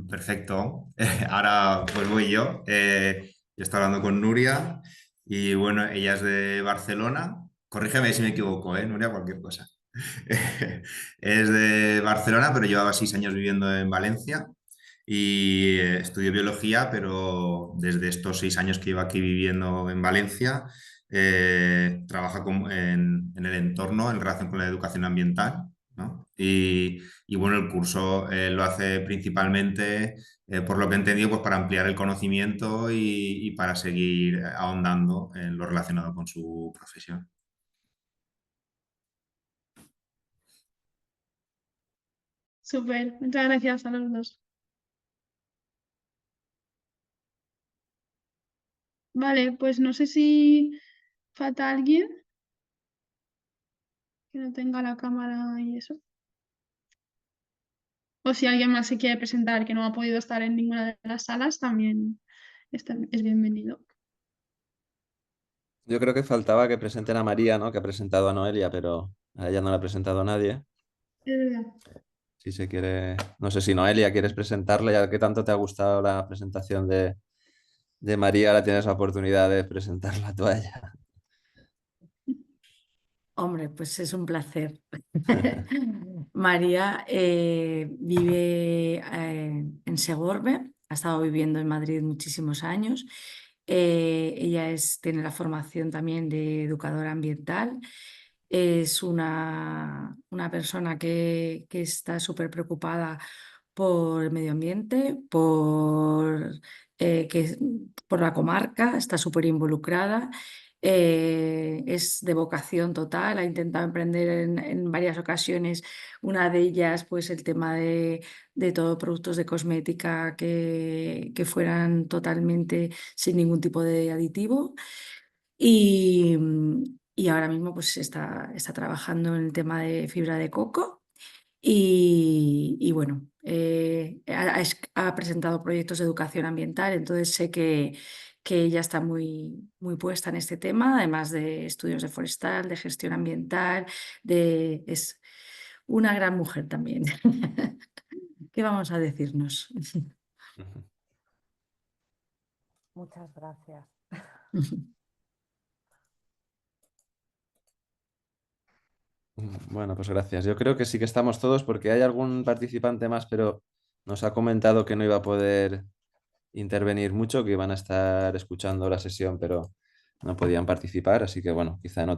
Perfecto. Ahora pues voy yo. Yo estoy hablando con Nuria y bueno, ella es de Barcelona. Corrígeme si me equivoco, Nuria, cualquier cosa. Es de Barcelona, pero llevaba 6 años viviendo en Valencia y estudió biología, pero desde estos 6 años que lleva aquí viviendo en Valencia, trabaja en el entorno en relación con la educación ambiental, ¿no? Y bueno, el curso lo hace principalmente, por lo que he entendido, pues para ampliar el conocimiento y para seguir ahondando en lo relacionado con su profesión. Súper. Muchas gracias a los dos. Vale, pues no sé si falta alguien que no tenga la cámara y eso. O si alguien más se quiere presentar que no ha podido estar en ninguna de las salas, también es bienvenido. Yo creo que faltaba que presenten a María, ¿no? Que ha presentado a Noelia, pero a ella no la ha presentado a nadie. Es verdad. Si se quiere, no sé si Noelia quieres presentarla, ya que tanto te ha gustado la presentación de María, ahora tienes la oportunidad de presentarla tú a ella. Hombre, pues es un placer. María vive en Segorbe, ha estado viviendo en Madrid muchísimos años. Ella tiene la formación también de educadora ambiental. Es una persona que está súper preocupada por el medio ambiente, por la comarca, está súper involucrada. Es de vocación total, ha intentado emprender en varias ocasiones. Una de ellas, pues el tema de todo productos de cosmética que fueran totalmente sin ningún tipo de aditivo. Y ahora mismo pues está trabajando en el tema de fibra de coco. Y bueno, ha presentado proyectos de educación ambiental, entonces sé que ella está muy puesta en este tema, además de estudios de forestal, de gestión ambiental, es una gran mujer también. ¿Qué vamos a decirnos? Ujú. Muchas gracias. Bueno, pues gracias. Yo creo que sí que estamos todos porque hay algún participante más, pero nos ha comentado que no iba a poder intervenir mucho, que iban a estar escuchando la sesión, pero no podían participar. Así que bueno, quizá en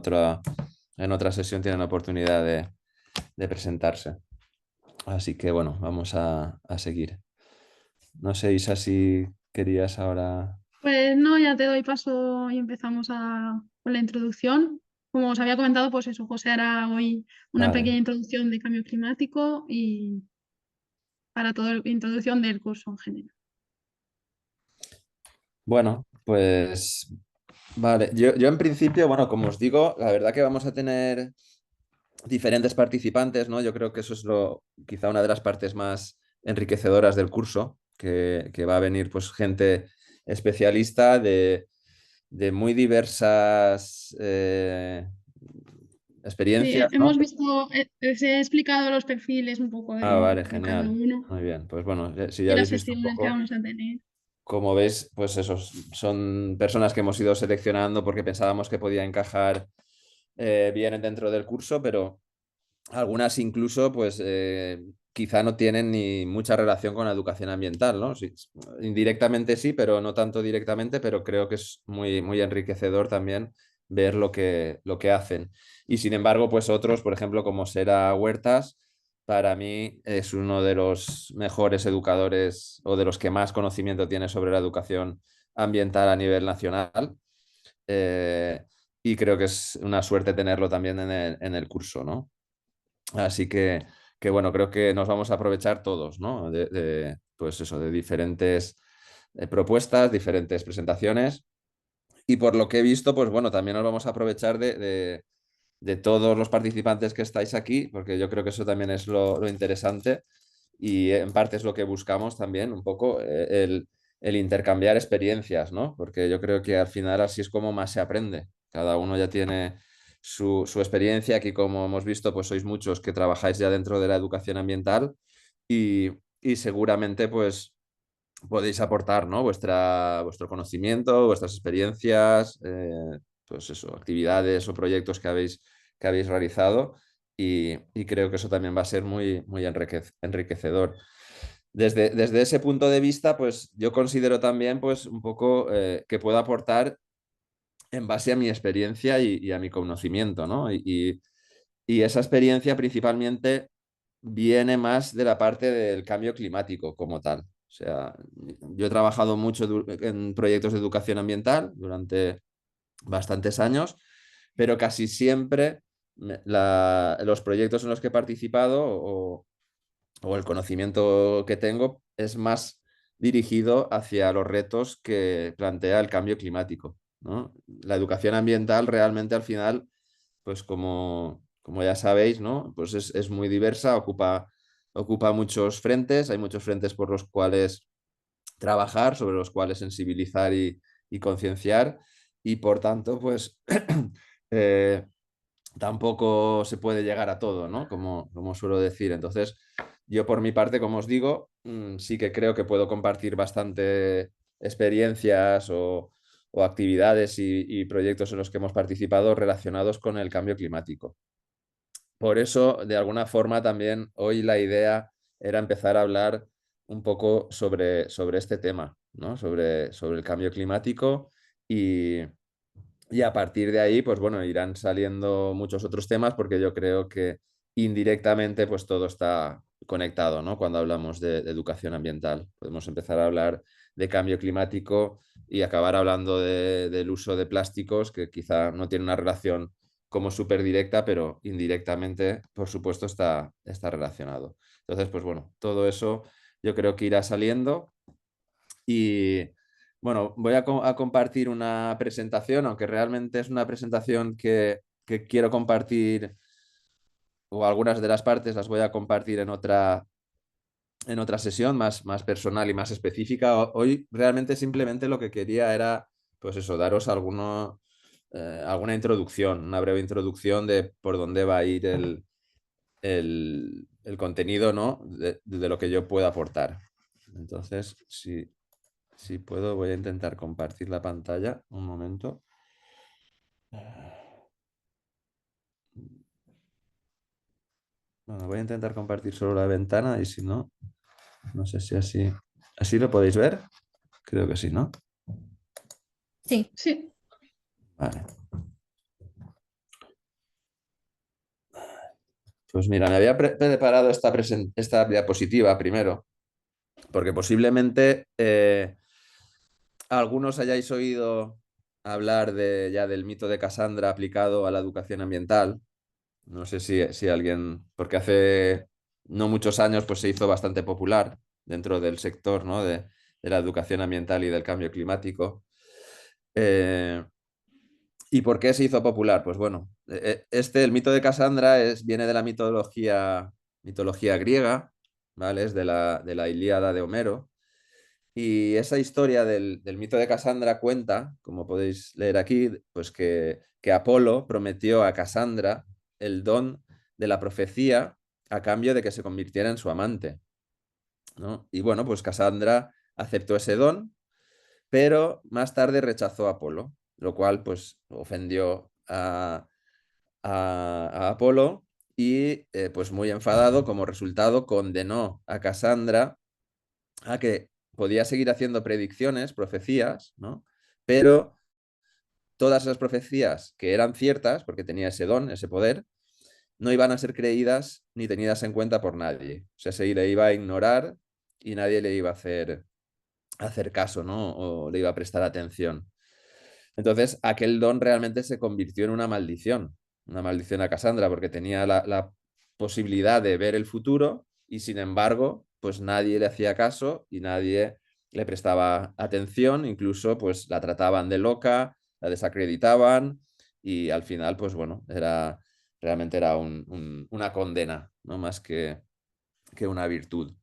otra sesión tienen la oportunidad de presentarse. Así que bueno, vamos a seguir. No sé, Isa, si querías ahora. Pues no, ya te doy paso y empezamos con la introducción. Como os había comentado, pues eso, José hará hoy una Vale. pequeña introducción de cambio climático y para toda la introducción del curso en general. Bueno, pues vale. Yo en principio, bueno, como os digo, la verdad que vamos a tener diferentes participantes, ¿no? Yo creo que eso es quizá una de las partes más enriquecedoras del curso, que va a venir pues gente especialista de muy diversas Sí, experiencias, ¿no? hemos visto, se ha explicado los perfiles un poco Ah, vale, de cada genial. uno Muy bien. Pues bueno, si ya y las habéis visto un sesiones que poco. vamos a tener. Como veis, pues esos son personas que hemos ido seleccionando porque pensábamos que podía encajar bien dentro del curso, pero algunas incluso, pues quizá no tienen ni mucha relación con la educación ambiental, ¿no? Sí, indirectamente sí, pero no tanto directamente, pero creo que es muy enriquecedor también ver lo que hacen. Y sin embargo, pues otros, por ejemplo, como Sera Huertas, para mí es uno de los mejores educadores o de los que más conocimiento tiene sobre la educación ambiental a nivel nacional. Eh, y creo que es una suerte tenerlo también en el curso, ¿no? Así que bueno, creo que nos vamos a aprovechar todos, ¿no? Pues eso, de diferentes propuestas, diferentes presentaciones. Y por lo que he visto, pues bueno, también nos vamos a aprovechar de todos los participantes que estáis aquí, porque yo creo que eso también es lo interesante y en parte es lo que buscamos también, un poco el intercambiar experiencias, ¿no? Porque yo creo que al final así es como más se aprende. Cada uno ya tiene su experiencia. Aquí, como hemos visto, pues sois muchos que trabajáis ya dentro de la educación ambiental y seguramente pues podéis aportar, ¿no? Vuestro conocimiento, vuestras experiencias, pues eso, actividades o proyectos que habéis realizado y creo que eso también va a ser muy enriquecedor. Desde ese punto de vista, pues yo considero también pues un poco que puedo aportar en base a mi experiencia y a mi conocimiento, ¿no? Y esa experiencia principalmente viene más de la parte del cambio climático como tal. O sea, yo he trabajado mucho en proyectos de educación ambiental durante bastantes años, pero casi siempre los proyectos en los que he participado o el conocimiento que tengo es más dirigido hacia los retos que plantea el cambio climático, ¿no? La educación ambiental realmente al final, pues como ya sabéis, ¿no? Pues es muy diversa, ocupa muchos frentes, hay muchos frentes por los cuales trabajar, sobre los cuales sensibilizar y concienciar, y por tanto, pues eh, tampoco se puede llegar a todo, ¿no? Como suelo decir. Entonces, yo por mi parte, como os digo, sí que creo que puedo compartir bastante experiencias o actividades y proyectos en los que hemos participado relacionados con el cambio climático. Por eso, de alguna forma, también hoy la idea era empezar a hablar un poco sobre este tema, ¿no? Sobre el cambio climático y a partir de ahí, pues bueno, irán saliendo muchos otros temas porque yo creo que indirectamente pues todo está conectado, ¿no? Cuando hablamos de educación ambiental. Podemos empezar a hablar de cambio climático y acabar hablando del uso de plásticos, que quizá no tiene una relación como súper directa, pero indirectamente, por supuesto, está relacionado. Entonces, pues bueno, todo eso yo creo que irá saliendo y bueno, voy a compartir una presentación, aunque realmente es una presentación que quiero compartir, o algunas de las partes las voy a compartir en otra sesión más personal y más específica. Hoy realmente simplemente lo que quería era, pues eso, daros alguna introducción, una breve introducción de por dónde va a ir el contenido, ¿no? de lo que yo puedo aportar. Entonces, si puedo, voy a intentar compartir la pantalla. Un momento. Bueno, voy a intentar compartir solo la ventana y si no, no sé si así lo podéis ver. Creo que sí, ¿no? Sí. Sí. Vale. Pues mira, me había preparado esta diapositiva primero, porque posiblemente algunos hayáis oído hablar ya del mito de Casandra aplicado a la educación ambiental. No sé si alguien, porque hace no muchos años pues se hizo bastante popular dentro del sector, ¿no? de la educación ambiental y del cambio climático. ¿Y por qué se hizo popular? Pues bueno, el mito de Casandra viene de la mitología griega, ¿vale? Es de la Ilíada de Homero. Y esa historia del mito de Casandra cuenta, como podéis leer aquí, pues que Apolo prometió a Casandra el don de la profecía a cambio de que se convirtiera en su amante, ¿no? Y bueno, pues Casandra aceptó ese don, pero más tarde rechazó a Apolo, lo cual pues ofendió a Apolo y pues muy enfadado, como resultado condenó a Casandra a que podía seguir haciendo predicciones, profecías, ¿no? Pero todas esas profecías que eran ciertas, porque tenía ese don, ese poder, no iban a ser creídas ni tenidas en cuenta por nadie. O sea, se le iba a ignorar y nadie le iba a hacer caso, ¿no? O le iba a prestar atención. Entonces, aquel don realmente se convirtió en una maldición a Casandra, porque tenía la posibilidad de ver el futuro y sin embargo, pues nadie le hacía caso y nadie le prestaba atención, incluso pues la trataban de loca, la desacreditaban y al final, pues bueno, realmente era una condena, ¿no? Más que una virtud.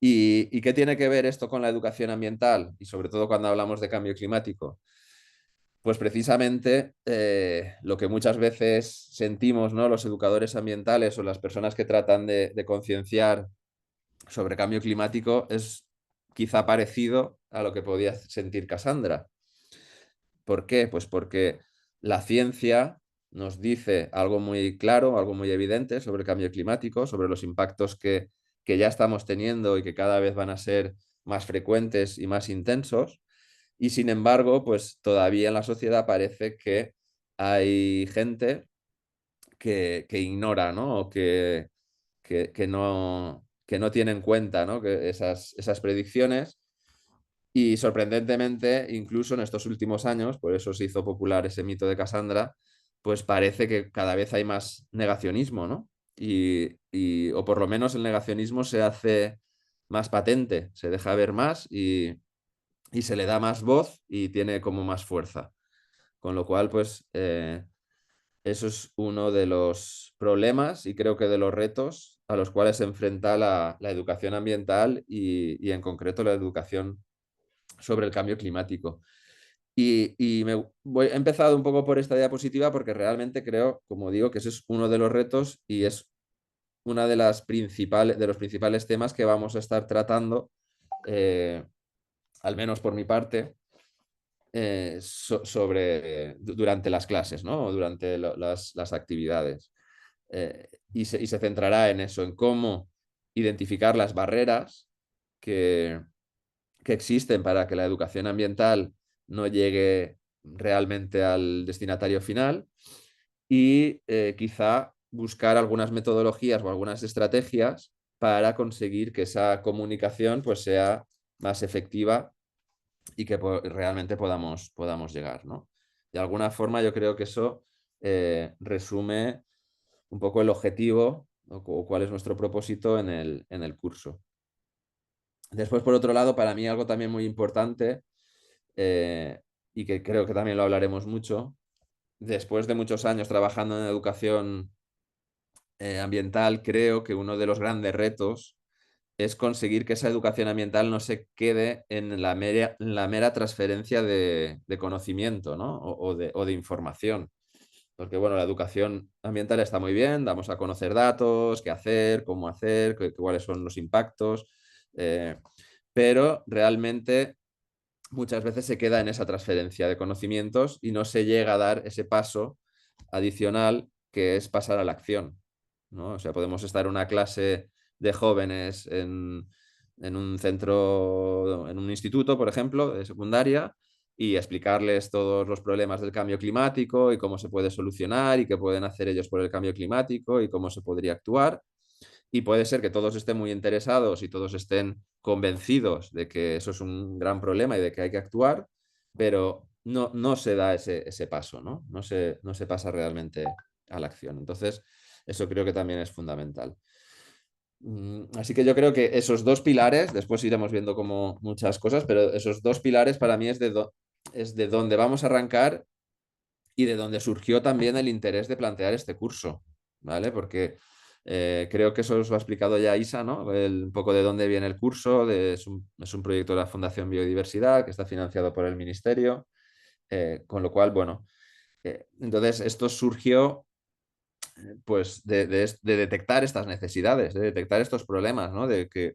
¿Y qué tiene que ver esto con la educación ambiental? Y sobre todo cuando hablamos de cambio climático. Pues precisamente lo que muchas veces sentimos, ¿no? Los educadores ambientales o las personas que tratan de concienciar sobre cambio climático es quizá parecido a lo que podía sentir Casandra. ¿Por qué? Pues porque la ciencia nos dice algo muy claro, algo muy evidente sobre el cambio climático, sobre los impactos que ya estamos teniendo y que cada vez van a ser más frecuentes y más intensos. Y sin embargo, pues todavía en la sociedad parece que hay gente que ignora, ¿no? O que no tiene en cuenta, ¿no? Que esas predicciones. Y sorprendentemente, incluso en estos últimos años, por eso se hizo popular ese mito de Casandra, pues parece que cada vez hay más negacionismo, ¿no? O por lo menos el negacionismo se hace más patente, se deja ver más y se le da más voz y tiene como más fuerza. Con lo cual, pues eso es uno de los problemas y creo que de los retos a los cuales se enfrenta la educación ambiental y en concreto la educación sobre el cambio climático. Y he empezado un poco por esta diapositiva porque realmente creo, como digo, que ese es uno de los retos y es una de los principales temas que vamos a estar tratando, al menos por mi parte, durante las clases, ¿no? O durante las actividades. Y se centrará en eso, en cómo identificar las barreras que existen para que la educación ambiental no llegue realmente al destinatario final y quizá buscar algunas metodologías o algunas estrategias para conseguir que esa comunicación pues, sea más efectiva y que realmente podamos llegar, ¿no? De alguna forma yo creo que eso resume un poco el objetivo o cuál es nuestro propósito en el curso. Después, por otro lado, para mí algo también muy importante y que creo que también lo hablaremos mucho, después de muchos años trabajando en educación ambiental, creo que uno de los grandes retos es conseguir que esa educación ambiental no se quede en la mera transferencia de conocimiento, ¿no? o de información. Porque, bueno, la educación ambiental está muy bien, damos a conocer datos, qué hacer, cómo hacer, cuáles son los impactos, pero realmente muchas veces se queda en esa transferencia de conocimientos y no se llega a dar ese paso adicional que es pasar a la acción, ¿no? O sea, podemos estar en una clase de jóvenes en un centro, en un instituto, por ejemplo, de secundaria, y explicarles todos los problemas del cambio climático y cómo se puede solucionar y qué pueden hacer ellos por el cambio climático y cómo se podría actuar. Y puede ser que todos estén muy interesados y todos estén convencidos de que eso es un gran problema y de que hay que actuar, pero no se da ese paso, ¿no? No se pasa realmente a la acción. Entonces, eso creo que también es fundamental. Así que yo creo que esos dos pilares, después iremos viendo como muchas cosas, pero esos dos pilares para mí es de donde vamos a arrancar y de donde surgió también el interés de plantear este curso, ¿vale? Porque creo que eso os lo ha explicado ya Isa, ¿no? Un poco de dónde viene el curso, es un proyecto de la Fundación Biodiversidad que está financiado por el Ministerio, con lo cual, bueno, entonces esto surgió pues de detectar estas necesidades, de detectar estos problemas, ¿no? De que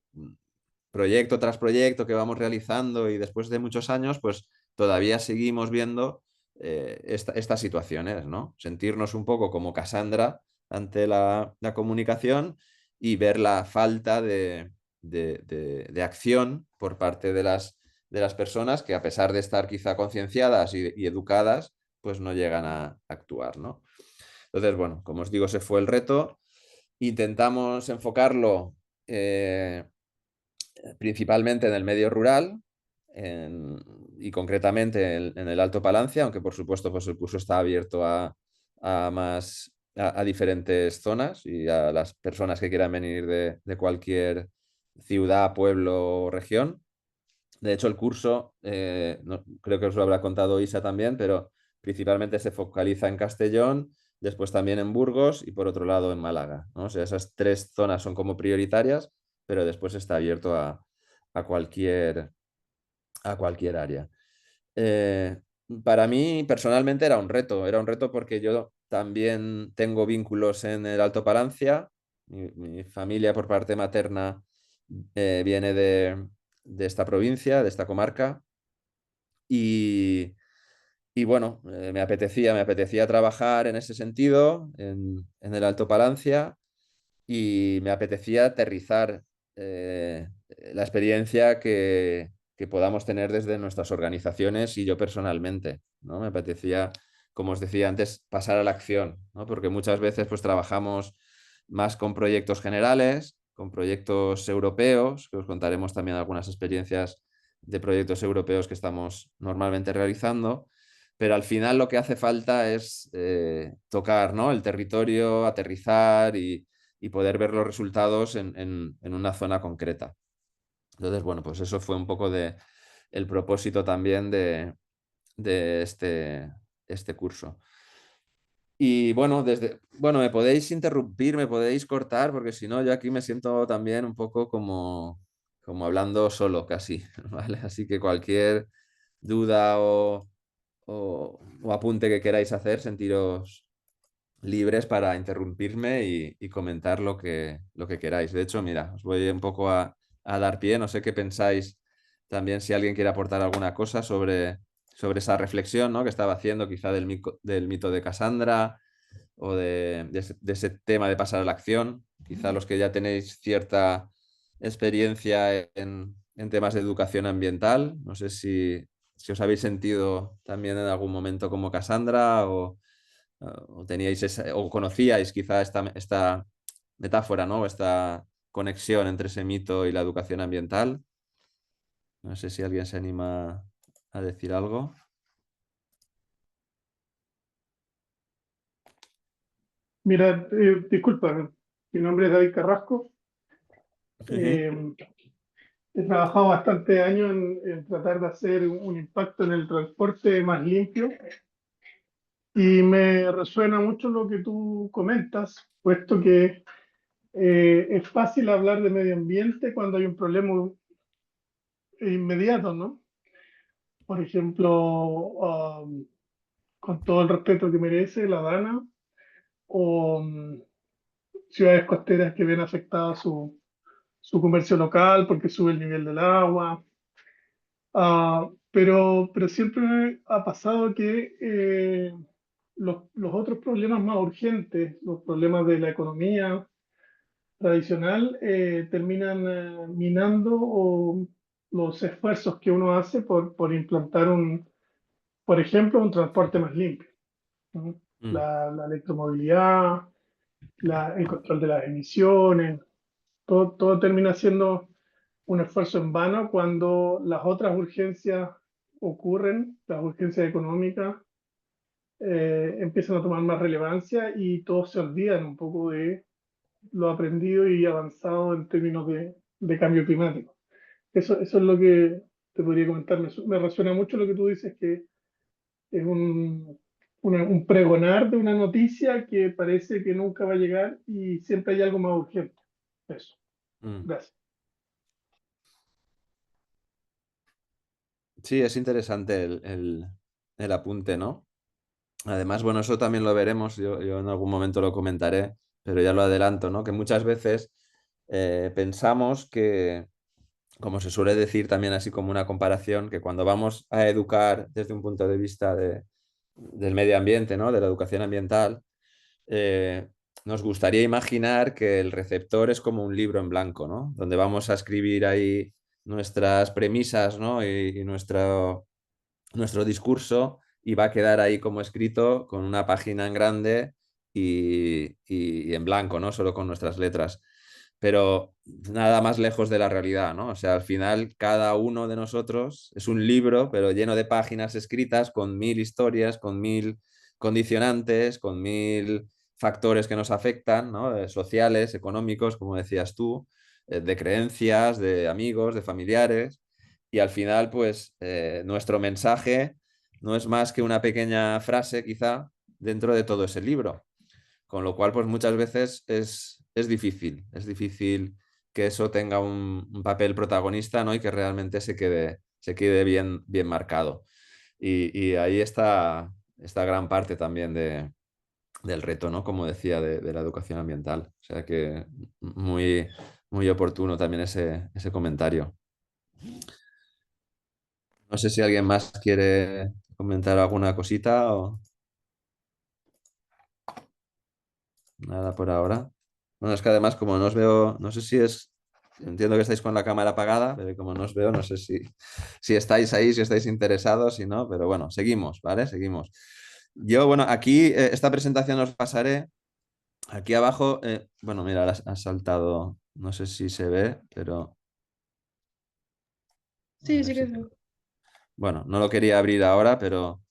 proyecto tras proyecto que vamos realizando y después de muchos años, pues todavía seguimos viendo estas situaciones, ¿no? Sentirnos un poco como Cassandra ante la comunicación y ver la falta de acción por parte de las personas que, a pesar de estar quizá concienciadas y educadas, pues no llegan a actuar, ¿no? Entonces, bueno, como os digo, ese fue el reto. Intentamos enfocarlo principalmente en el medio rural y concretamente en el Alto Palancia, aunque por supuesto pues el curso está abierto a diferentes zonas y a las personas que quieran venir de cualquier ciudad, pueblo o región. De hecho, el curso, creo que os lo habrá contado Isa también, pero principalmente se focaliza en Castellón, después también en Burgos y por otro lado en Málaga, ¿no? O sea, esas tres zonas son como prioritarias, pero después está abierto a cualquier área. Para mí personalmente era un reto porque yo también tengo vínculos en el Alto Palancia. Mi familia por parte materna viene de esta provincia, de esta comarca, y bueno, me apetecía trabajar en ese sentido, en el Alto Palancia, y me apetecía aterrizar la experiencia que podamos tener desde nuestras organizaciones y yo personalmente, ¿no? Me apetecía, como os decía antes, pasar a la acción, ¿no? Porque muchas veces pues trabajamos más con proyectos generales, con proyectos europeos, que os contaremos también algunas experiencias de proyectos europeos que estamos normalmente realizando, pero al final lo que hace falta es tocar, ¿no? El territorio, aterrizar y poder ver los resultados en una zona concreta. Entonces, bueno, pues eso fue un poco el propósito también de este curso. Y bueno, me podéis interrumpir, me podéis cortar, porque si no, yo aquí me siento también un poco como hablando solo casi, ¿vale? Así que cualquier duda o apunte que queráis hacer, sentiros libres para interrumpirme y comentar lo que queráis. De hecho, mira, os voy un poco a dar pie, no sé qué pensáis también, si alguien quiere aportar alguna cosa sobre esa reflexión, ¿no? que estaba haciendo, quizá del mito de Cassandra o de ese tema de pasar a la acción. Quizá los que ya tenéis cierta experiencia en temas de educación ambiental, no sé si os habéis sentido también en algún momento como Cassandra o teníais o conocíais quizá esta metáfora, ¿no? Esta conexión entre ese mito y la educación ambiental. No sé si alguien se anima a decir algo. Mira, disculpa, mi nombre es David Carrasco. He trabajado bastante años en tratar de hacer un impacto en el transporte más limpio y me resuena mucho lo que tú comentas, puesto que es fácil hablar de medio ambiente cuando hay un problema inmediato, ¿no? Por ejemplo, con todo el respeto que merece La Dana o ciudades costeras que ven afectada su comercio local porque sube el nivel del agua. Pero siempre ha pasado que los otros problemas más urgentes, los problemas de la economía tradicional, terminan minando los esfuerzos que uno hace por implantar por ejemplo, un transporte más limpio, ¿no? La electromovilidad, el control de las emisiones, todo termina siendo un esfuerzo en vano cuando las otras urgencias ocurren, las urgencias económicas empiezan a tomar más relevancia y todos se olvidan un poco de lo aprendido y avanzado en términos de cambio climático. Eso es lo que te podría comentar. Me resuena mucho lo que tú dices, que es un pregonar de una noticia que parece que nunca va a llegar y siempre hay algo más urgente. Eso. Gracias. Sí, es interesante el apunte, ¿no? Además, bueno, eso también lo veremos, yo en algún momento lo comentaré, pero ya lo adelanto, ¿no? Que muchas veces pensamos que, como se suele decir también así como una comparación, que cuando vamos a educar desde un punto de vista del medio ambiente, ¿no? De la educación ambiental, nos gustaría imaginar que el receptor es como un libro en blanco, ¿no? Donde vamos a escribir ahí nuestras premisas, ¿no? Y nuestro discurso y va a quedar ahí como escrito con una página en grande y en blanco, ¿no? Solo con nuestras letras. Pero nada más lejos de la realidad, ¿no? O sea, al final cada uno de nosotros es un libro, pero lleno de páginas escritas con 1000 historias, con 1000 condicionantes, con 1000 factores que nos afectan, ¿no? Sociales, económicos, como decías tú, de creencias, de amigos, de familiares. Y al final, pues, nuestro mensaje no es más que una pequeña frase, quizá, dentro de todo ese libro. Con lo cual, pues muchas veces es difícil que eso tenga un papel protagonista, ¿no? Y que realmente se quede bien marcado. Y ahí está gran parte también del reto, ¿no? Como decía, de la educación ambiental. O sea que muy oportuno también ese comentario. No sé si alguien más quiere comentar alguna cosita o nada por ahora. Bueno, es que además como no os veo, no sé si entiendo que estáis con la cámara apagada, pero como no os veo, no sé si estáis ahí, si estáis interesados, si no, pero bueno, seguimos, ¿vale? Seguimos. Yo, bueno, aquí esta presentación os pasaré. Aquí abajo, bueno, mira, ahora ha saltado, no sé si se ve, pero... Sí, sí que veo. Bueno, no lo quería abrir ahora, pero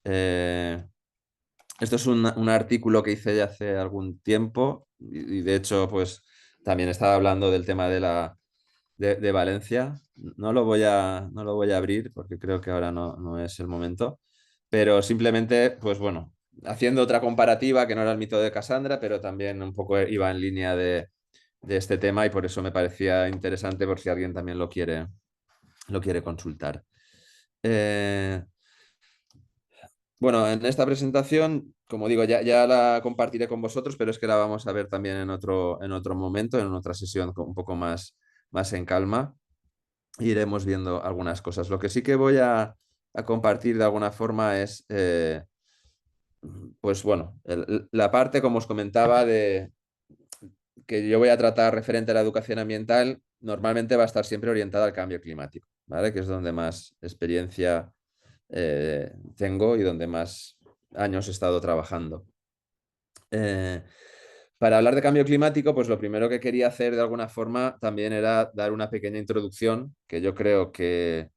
esto es un artículo que hice ya hace algún tiempo y de hecho, pues también estaba hablando del tema de Valencia. No lo voy a abrir porque creo que ahora no es el momento, pero simplemente, pues bueno, haciendo otra comparativa que no era el mito de Casandra, pero también un poco iba en línea de este tema y por eso me parecía interesante por si alguien también lo quiere consultar. Bueno, en esta presentación, como digo, ya la compartiré con vosotros, pero es que la vamos a ver también en otro momento, en otra sesión un poco más en calma. Iremos viendo algunas cosas. Lo que sí que voy a compartir de alguna forma es, pues bueno, la parte, como os comentaba, que yo voy a tratar referente a la educación ambiental, normalmente va a estar siempre orientada al cambio climático, ¿vale? Que es donde más experiencia tengo y donde más años he estado trabajando. Para hablar de cambio climático, pues lo primero que quería hacer de alguna forma también era dar una pequeña introducción, que yo creo que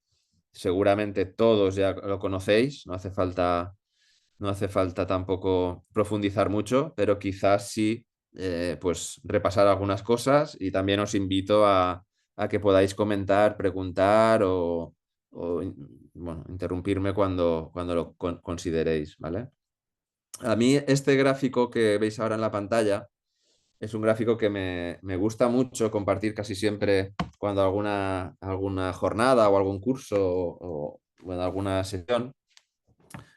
seguramente todos ya lo conocéis, no hace falta tampoco profundizar mucho, pero quizás sí, pues repasar algunas cosas, y también os invito a que podáis comentar, preguntar bueno, interrumpirme cuando lo consideréis, ¿vale? A mí este gráfico que veis ahora en la pantalla es un gráfico que me gusta mucho compartir casi siempre cuando alguna jornada o algún curso bueno, alguna sesión,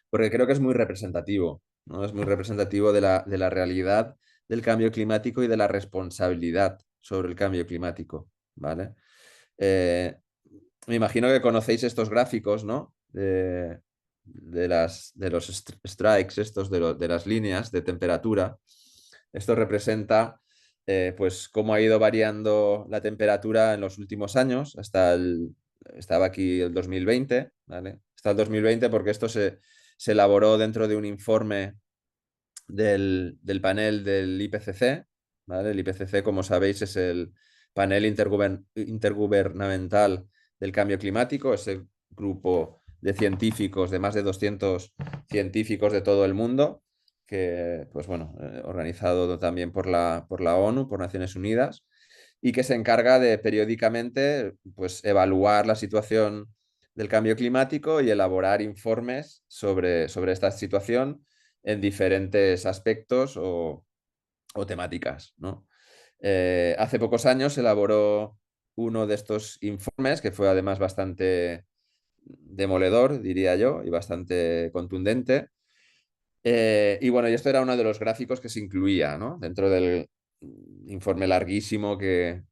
porque creo que es muy representativo, ¿no? Es muy representativo de la realidad del cambio climático y de la responsabilidad sobre el cambio climático, ¿vale? Me imagino que conocéis estos gráficos, ¿no? De los strikes, estos de las líneas de temperatura. Esto representa pues cómo ha ido variando la temperatura en los últimos años, estaba aquí el 2020, ¿vale? Está el 2020 porque esto se elaboró dentro de un informe del panel del IPCC, ¿vale? El IPCC, como sabéis, es el panel intergubernamental del cambio climático, es el grupo de científicos, de más de 200 científicos de todo el mundo, que, pues bueno, organizado también por la ONU, por Naciones Unidas, y que se encarga de periódicamente, pues, evaluar la situación del cambio climático y elaborar informes sobre esta situación en diferentes aspectos o temáticas, ¿no? Hace pocos años se elaboró uno de estos informes que fue además bastante demoledor, diría yo, y bastante contundente. Y bueno, y esto era uno de los gráficos que se incluía, ¿no? Dentro del informe larguísimo que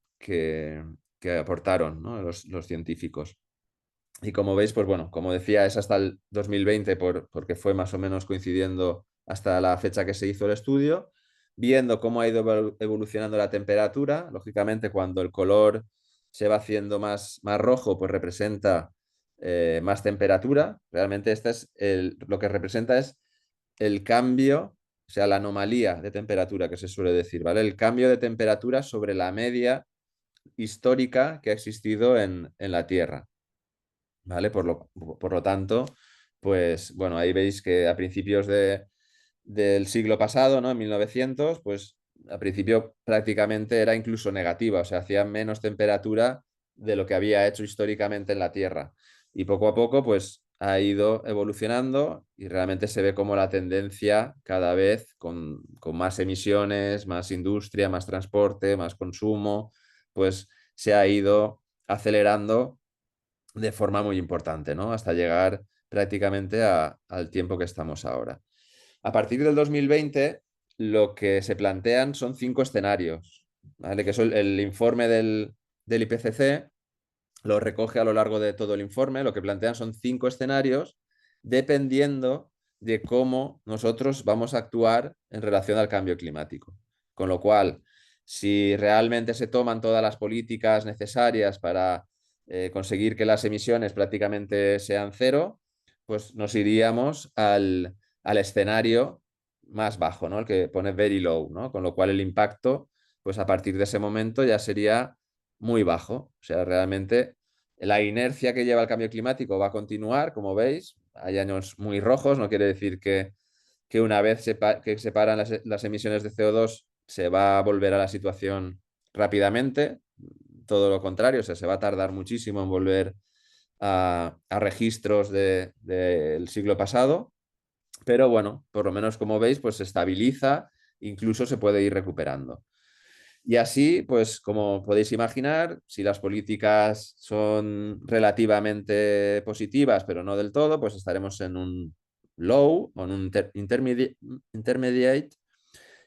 aportaron, ¿no? los científicos. Y como veis, pues bueno, como decía, es hasta el 2020 porque fue más o menos coincidiendo hasta la fecha que se hizo el estudio, viendo cómo ha ido evolucionando la temperatura. Lógicamente, cuando el color se va haciendo más rojo, pues representa más temperatura. Realmente lo que representa es el cambio, o sea, la anomalía de temperatura que se suele decir, ¿vale? El cambio de temperatura sobre la media histórica que ha existido en la Tierra. ¿Vale? Por lo tanto, pues bueno, ahí veis que a principios del siglo pasado, ¿no? En 1900, pues al principio prácticamente era incluso negativa, o sea, hacía menos temperatura de lo que había hecho históricamente en la Tierra. Y poco a poco, pues ha ido evolucionando y realmente se ve como la tendencia cada vez con más emisiones, más industria, más transporte, más consumo, pues se ha ido acelerando de forma muy importante, ¿no? Hasta llegar prácticamente al tiempo que estamos ahora. A partir del 2020, lo que se plantean son 5 escenarios, ¿vale? Que es el informe del IPCC, lo recoge a lo largo de todo el informe. Lo que plantean son 5 escenarios dependiendo de cómo nosotros vamos a actuar en relación al cambio climático. Con lo cual, si realmente se toman todas las políticas necesarias para conseguir que las emisiones prácticamente sean cero, pues nos iríamos al escenario más bajo, ¿no? El que pone very low, ¿no? Con lo cual el impacto, pues a partir de ese momento ya sería muy bajo. O sea, realmente la inercia que lleva el cambio climático va a continuar, como veis. Hay años muy rojos, no quiere decir que una vez que se paran las emisiones de CO2 se va a volver a la situación rápidamente. Todo lo contrario, o sea, se va a tardar muchísimo en volver a registros del siglo pasado. Pero bueno, por lo menos como veis, pues se estabiliza, incluso se puede ir recuperando. Y así, pues como podéis imaginar, si las políticas son relativamente positivas, pero no del todo, pues estaremos en un low o en un intermediate.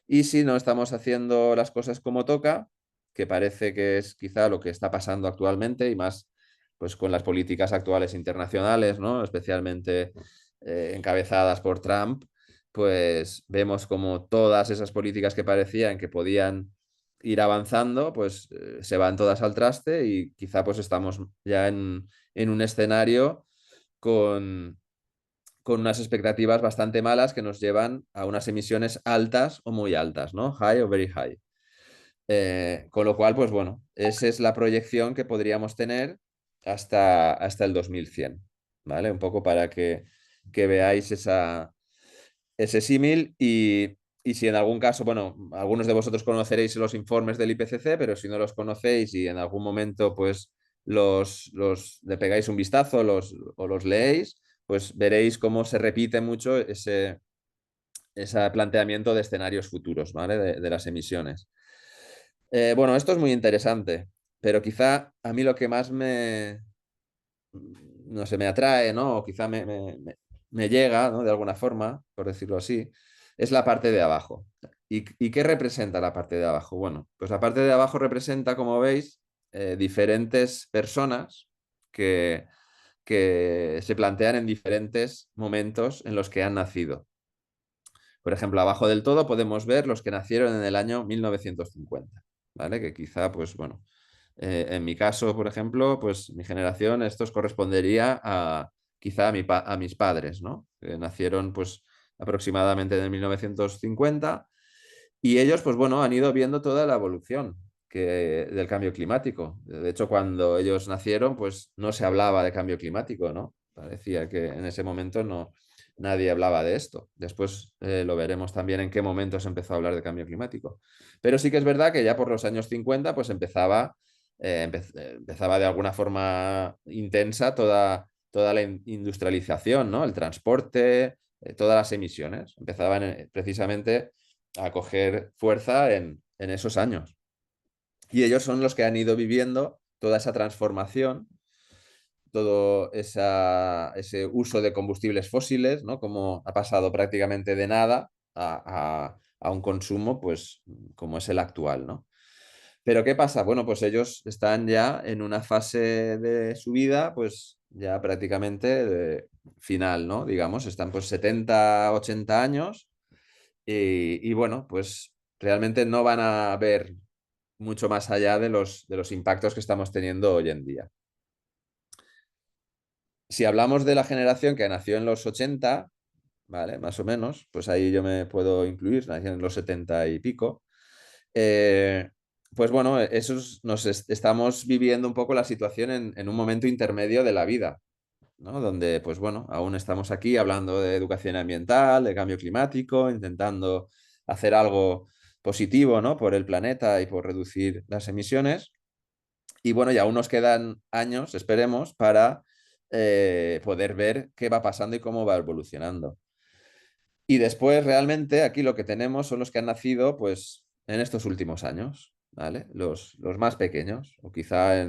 Y si no estamos haciendo las cosas como toca, que parece que es quizá lo que está pasando actualmente y más pues con las políticas actuales internacionales, ¿no? Especialmente encabezadas por Trump, pues vemos como todas esas políticas que parecían que podían ir avanzando, pues se van todas al traste y quizá pues estamos ya en un escenario con con unas expectativas bastante malas que nos llevan a unas emisiones altas o muy altas, ¿no? High o very high. Con lo cual, pues bueno, esa es la proyección que podríamos tener hasta el 2100, ¿vale? Un poco para que veáis ese símil y si en algún caso, bueno, algunos de vosotros conoceréis los informes del IPCC, pero si no los conocéis y en algún momento pues le pegáis un vistazo o los leéis, pues veréis cómo se repite mucho ese planteamiento de escenarios futuros, ¿vale? De las emisiones. Bueno, esto es muy interesante, pero quizá a mí lo que más no sé, me atrae, ¿no? O quizá me llega, ¿no? De alguna forma, por decirlo así, es la parte de abajo. ¿Y qué representa la parte de abajo? Bueno, pues la parte de abajo representa, como veis, diferentes personas que se plantean en diferentes momentos en los que han nacido. Por ejemplo, abajo del todo podemos ver los que nacieron en el año 1950, ¿vale? Que quizá, pues bueno, en mi caso, por ejemplo, pues mi generación, esto correspondería quizá a mis padres, ¿no? Que nacieron pues aproximadamente en el 1950 y ellos, pues bueno, han ido viendo toda la evolución del cambio climático. De hecho, cuando ellos nacieron, pues no se hablaba de cambio climático, ¿no? Parecía que en ese momento nadie hablaba de esto. Después lo veremos también en qué momento se empezó a hablar de cambio climático. Pero sí que es verdad que ya por los años 50 pues empezaba de alguna forma intensa toda la industrialización, ¿no? El transporte, todas las emisiones. Empezaban precisamente a coger fuerza en esos años. Y ellos son los que han ido viviendo toda esa transformación, todo ese uso de combustibles fósiles, ¿no? Como ha pasado prácticamente de nada a un consumo, pues, como es el actual, ¿no? Pero ¿qué pasa? Bueno, pues ellos están ya en una fase de su vida, pues ya prácticamente final, ¿no? Digamos, están pues 70, 80 años y bueno, pues realmente no van a ver mucho más allá de los impactos que estamos teniendo hoy en día. Si hablamos de la generación que nació en los 80, ¿vale? Más o menos, pues ahí yo me puedo incluir, nació en los 70 y pico. Pues bueno, estamos viviendo un poco la situación en un momento intermedio de la vida, ¿no? Donde, pues bueno, aún estamos aquí hablando de educación ambiental, de cambio climático, intentando hacer algo positivo, ¿no? Por el planeta y por reducir las emisiones. Y bueno, ya aún nos quedan años, esperemos, para poder ver qué va pasando y cómo va evolucionando. Y después, realmente, aquí lo que tenemos son los que han nacido, pues, en estos últimos años, ¿vale? Los más pequeños, o quizá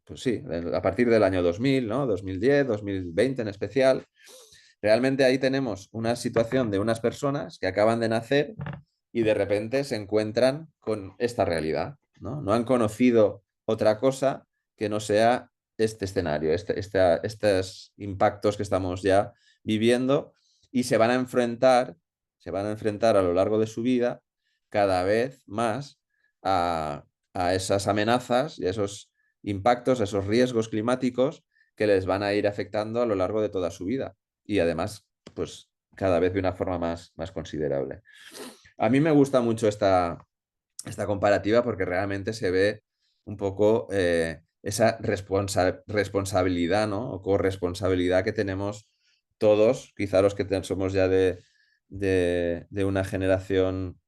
pues sí, a partir del año 2000, ¿no? 2010, 2020 en especial. Realmente ahí tenemos una situación de unas personas que acaban de nacer y de repente se encuentran con esta realidad, ¿no? No han conocido otra cosa que no sea este escenario, estos impactos que estamos ya viviendo y se van a enfrentar a lo largo de su vida cada vez más a esas amenazas y a esos impactos, a esos riesgos climáticos que les van a ir afectando a lo largo de toda su vida y además, pues cada vez de una forma más considerable. A mí me gusta mucho esta comparativa porque realmente se ve un poco esa responsabilidad, ¿no? O corresponsabilidad que tenemos todos, quizá los que somos ya de una generación,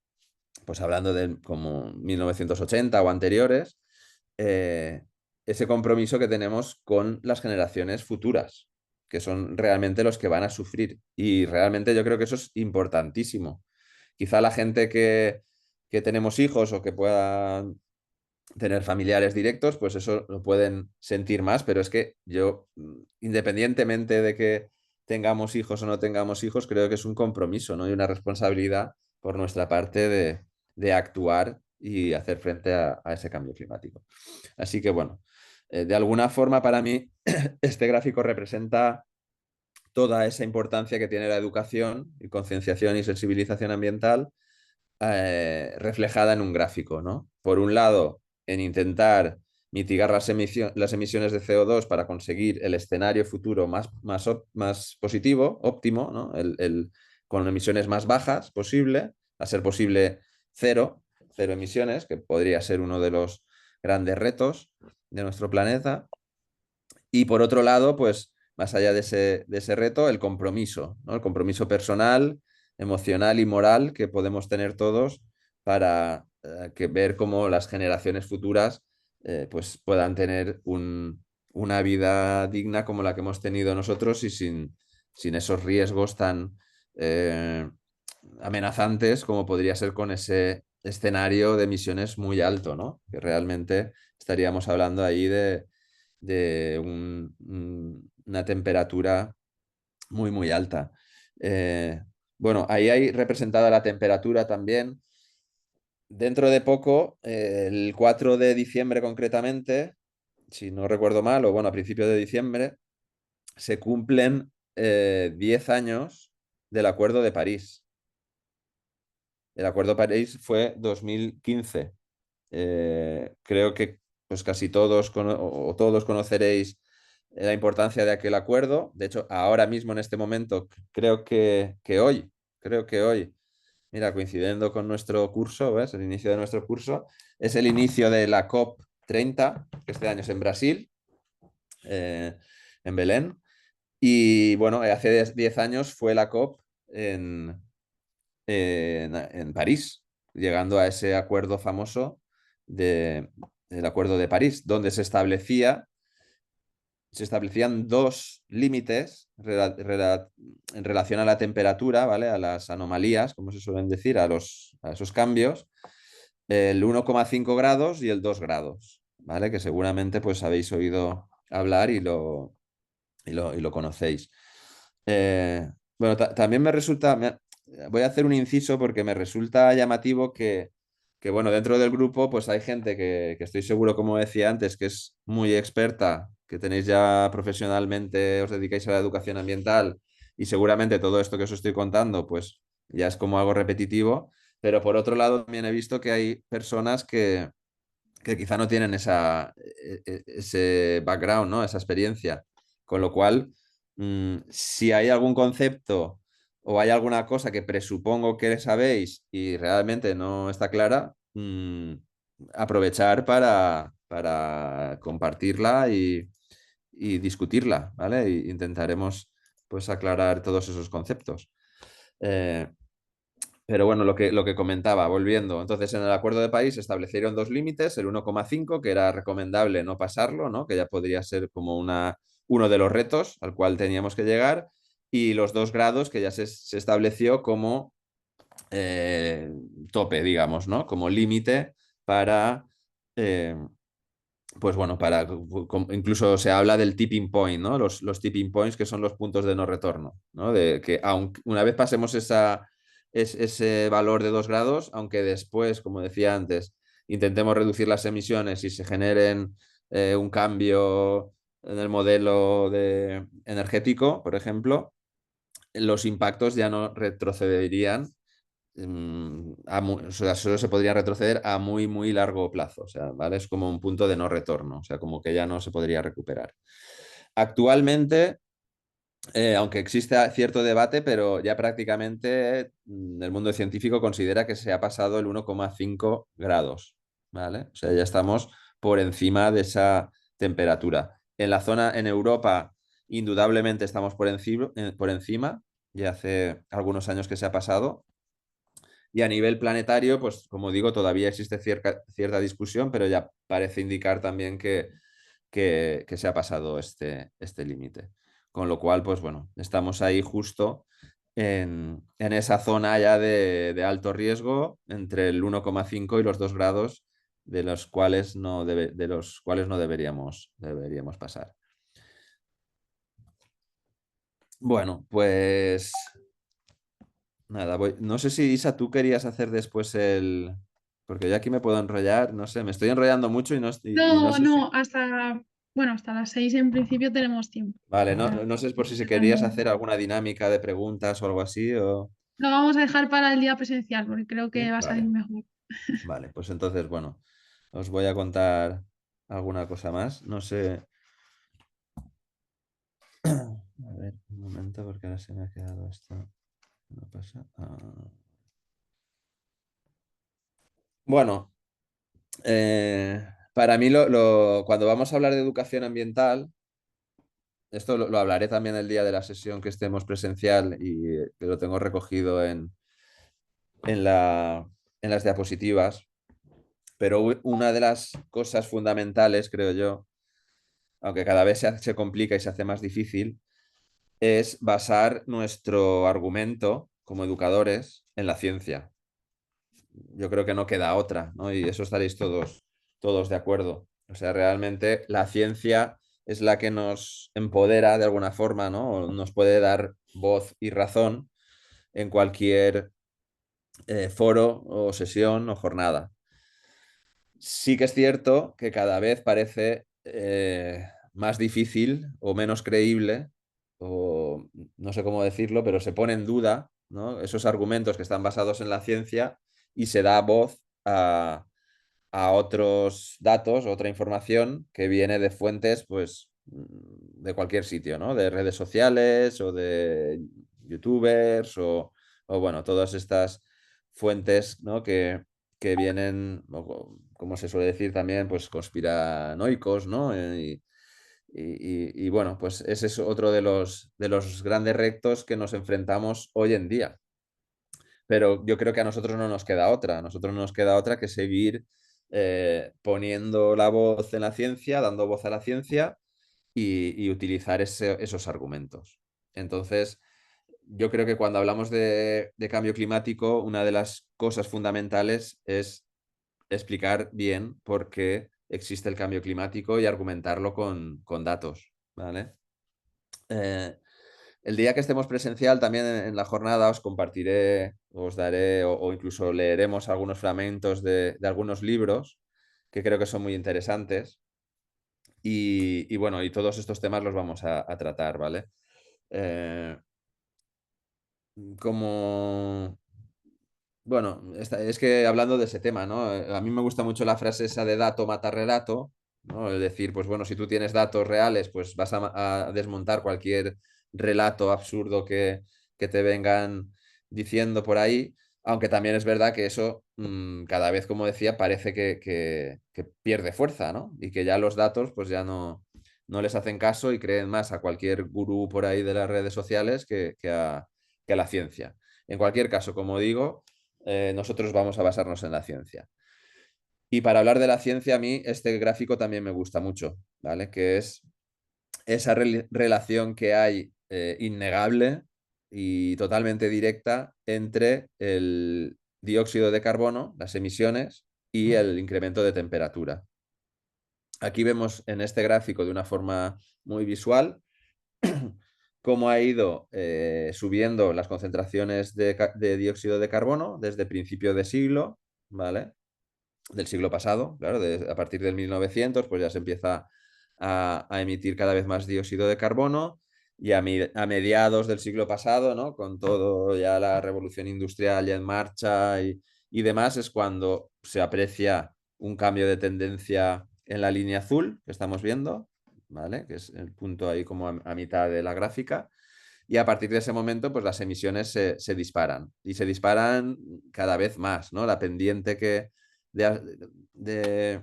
pues hablando de como 1980 o anteriores, ese compromiso que tenemos con las generaciones futuras, que son realmente los que van a sufrir. Y realmente yo creo que eso es importantísimo. Quizá la gente que tenemos hijos o que puedan tener familiares directos, pues eso lo pueden sentir más, pero es que yo, independientemente de que tengamos hijos o no tengamos hijos, creo que es un compromiso, ¿no? Y una responsabilidad por nuestra parte de actuar y hacer frente a ese cambio climático. Así que bueno, de alguna forma para mí este gráfico representa toda esa importancia que tiene la educación y concienciación y sensibilización ambiental reflejada en un gráfico, ¿no? Por un lado, en intentar mitigar las emisiones de CO2 para conseguir el escenario futuro más positivo, óptimo, ¿no? Con emisiones más bajas posible, a ser posible cero emisiones, que podría ser uno de los grandes retos de nuestro planeta. Y por otro lado, pues más allá de ese reto, el compromiso, ¿no? El compromiso personal, emocional y moral que podemos tener todos para ver cómo las generaciones futuras pues puedan tener una vida digna como la que hemos tenido nosotros y sin esos riesgos tan amenazantes como podría ser con ese escenario de emisiones muy alto, ¿no? Que realmente estaríamos hablando ahí de una temperatura muy, muy alta. Bueno, ahí hay representada la temperatura también. Dentro de poco, el 4 de diciembre concretamente, si no recuerdo mal, o bueno, a principios de diciembre, se cumplen 10 años del Acuerdo de París. El Acuerdo de París fue 2015. Creo que pues casi todos o todos conoceréis la importancia de aquel acuerdo. De hecho, ahora mismo en este momento, creo que hoy, mira, coincidiendo con nuestro curso, ¿ves? El inicio de nuestro curso, es el inicio de la COP30, que este año es en Brasil, en Belén. Y bueno, hace 10 años fue la COP en París, llegando a ese acuerdo famoso del Acuerdo de París, donde se establecían dos límites en relación a la temperatura, ¿vale? A las anomalías, como se suelen decir, a esos cambios, el 1,5 grados y el 2 grados, ¿vale? Que seguramente pues habéis oído hablar y lo conocéis. Bueno, también me resulta, voy a hacer un inciso porque me resulta llamativo que, bueno, dentro del grupo pues hay gente que estoy seguro, como decía antes, que es muy experta, que tenéis ya profesionalmente, os dedicáis a la educación ambiental y seguramente todo esto que os estoy contando pues ya es como algo repetitivo, pero por otro lado también he visto que hay personas que quizá no tienen ese background, ¿no? Esa experiencia, con lo cual si hay algún concepto o hay alguna cosa que presupongo que sabéis y realmente no está clara, aprovechar para compartirla y discutirla, ¿vale? E intentaremos pues aclarar todos esos conceptos. Pero bueno, lo que comentaba, volviendo. Entonces, en el Acuerdo de París se establecieron dos límites, el 1,5, que era recomendable no pasarlo, ¿no? Que ya podría ser como uno de los retos al cual teníamos que llegar, y los 2 grados, que ya se estableció como tope, digamos, ¿no? Como límite para, pues bueno, incluso se habla del tipping point, ¿no? Los tipping points, que son los puntos de no retorno, ¿no? De que aunque una vez pasemos ese valor de 2 grados, aunque después, como decía antes, intentemos reducir las emisiones y se generen un cambio en el modelo energético, por ejemplo, los impactos ya no retrocederían o sea, solo se podría retroceder a muy, muy largo plazo. O sea, ¿vale? Es como un punto de no retorno, o sea, como que ya no se podría recuperar. Actualmente, aunque existe cierto debate, pero ya prácticamente el mundo científico considera que se ha pasado el 1,5 grados, ¿vale? O sea, ya estamos por encima de esa temperatura. En la zona, en Europa, indudablemente estamos por encima, ya hace algunos años que se ha pasado. Y a nivel planetario, pues como digo, todavía existe cierta discusión, pero ya parece indicar también que se ha pasado este límite. Con lo cual, pues bueno, estamos ahí justo en esa zona ya de alto riesgo, entre el 1,5 y los 2 grados, de los cuales no deberíamos pasar. Bueno, pues nada, no sé si Isa, tú querías hacer después porque yo aquí me puedo enrollar, no sé, me estoy enrollando mucho y no sé No, hasta las 6 en principio tenemos tiempo. Vale, no sé por si querías hacer alguna dinámica de preguntas o algo así o... Lo vamos a dejar para el día presencial porque creo que ¿Sí? va a salir Vale. mejor. Vale, pues entonces, bueno, os voy a contar alguna cosa más. No sé. A ver, un momento, porque ahora se me ha quedado esto. No pasa. Bueno, para mí cuando vamos a hablar de educación ambiental, esto lo hablaré también el día de la sesión que estemos presencial y que lo tengo recogido en las diapositivas, pero una de las cosas fundamentales, creo yo, aunque cada vez se complica y se hace más difícil, es basar nuestro argumento como educadores en la ciencia. Yo creo que no queda otra, ¿no? Y eso estaréis todos de acuerdo. O sea, realmente la ciencia es la que nos empodera de alguna forma, ¿no? O nos puede dar voz y razón en cualquier foro o sesión o jornada. Sí que es cierto que cada vez parece más difícil o menos creíble, o no sé cómo decirlo, pero se pone en duda, ¿no? Esos argumentos que están basados en la ciencia y se da voz a otros datos, otra información que viene de fuentes, pues, de cualquier sitio, ¿no? De redes sociales o de youtubers o bueno, todas estas fuentes, ¿no? que vienen, como se suele decir también, pues conspiranoicos, ¿no? Y bueno, pues ese es otro de los grandes retos que nos enfrentamos hoy en día. Pero yo creo que a nosotros no nos queda otra. A nosotros no nos queda otra que seguir poniendo la voz en la ciencia, dando voz a la ciencia y utilizar esos argumentos. Entonces, yo creo que cuando hablamos de cambio climático, una de las cosas fundamentales es explicar bien por qué existe el cambio climático y argumentarlo con datos, ¿vale? El día que estemos presencial, también en la jornada, os compartiré, os daré o incluso leeremos algunos fragmentos de algunos libros que creo que son muy interesantes. Y bueno, y todos estos temas los vamos a tratar, ¿vale? Como... Bueno, es que hablando de ese tema, ¿no? A mí me gusta mucho la frase esa de dato mata relato, ¿no? Es decir, pues bueno, si tú tienes datos reales, pues vas a desmontar cualquier relato absurdo que te vengan diciendo por ahí, aunque también es verdad que eso cada vez, como decía, parece que pierde fuerza, ¿no? Y que ya los datos pues ya no les hacen caso y creen más a cualquier gurú por ahí de las redes sociales que a la ciencia. En cualquier caso, como digo, nosotros vamos a basarnos en la ciencia. Y para hablar de la ciencia, a mí este gráfico también me gusta mucho, ¿vale? Que es esa relación que hay innegable y totalmente directa entre el dióxido de carbono, las emisiones, y el incremento de temperatura. Aquí vemos en este gráfico de una forma muy visual cómo ha ido subiendo las concentraciones de dióxido de carbono desde principio de siglo, ¿vale? Del siglo pasado, claro, a partir del 1900, pues ya se empieza a emitir cada vez más dióxido de carbono y a mediados del siglo pasado, ¿no? Con todo ya la revolución industrial ya en marcha y demás, es cuando se aprecia un cambio de tendencia en la línea azul que estamos viendo, ¿vale? Que es el punto ahí como a mitad de la gráfica. Y a partir de ese momento, pues las emisiones se disparan y se disparan cada vez más, ¿no? La pendiente de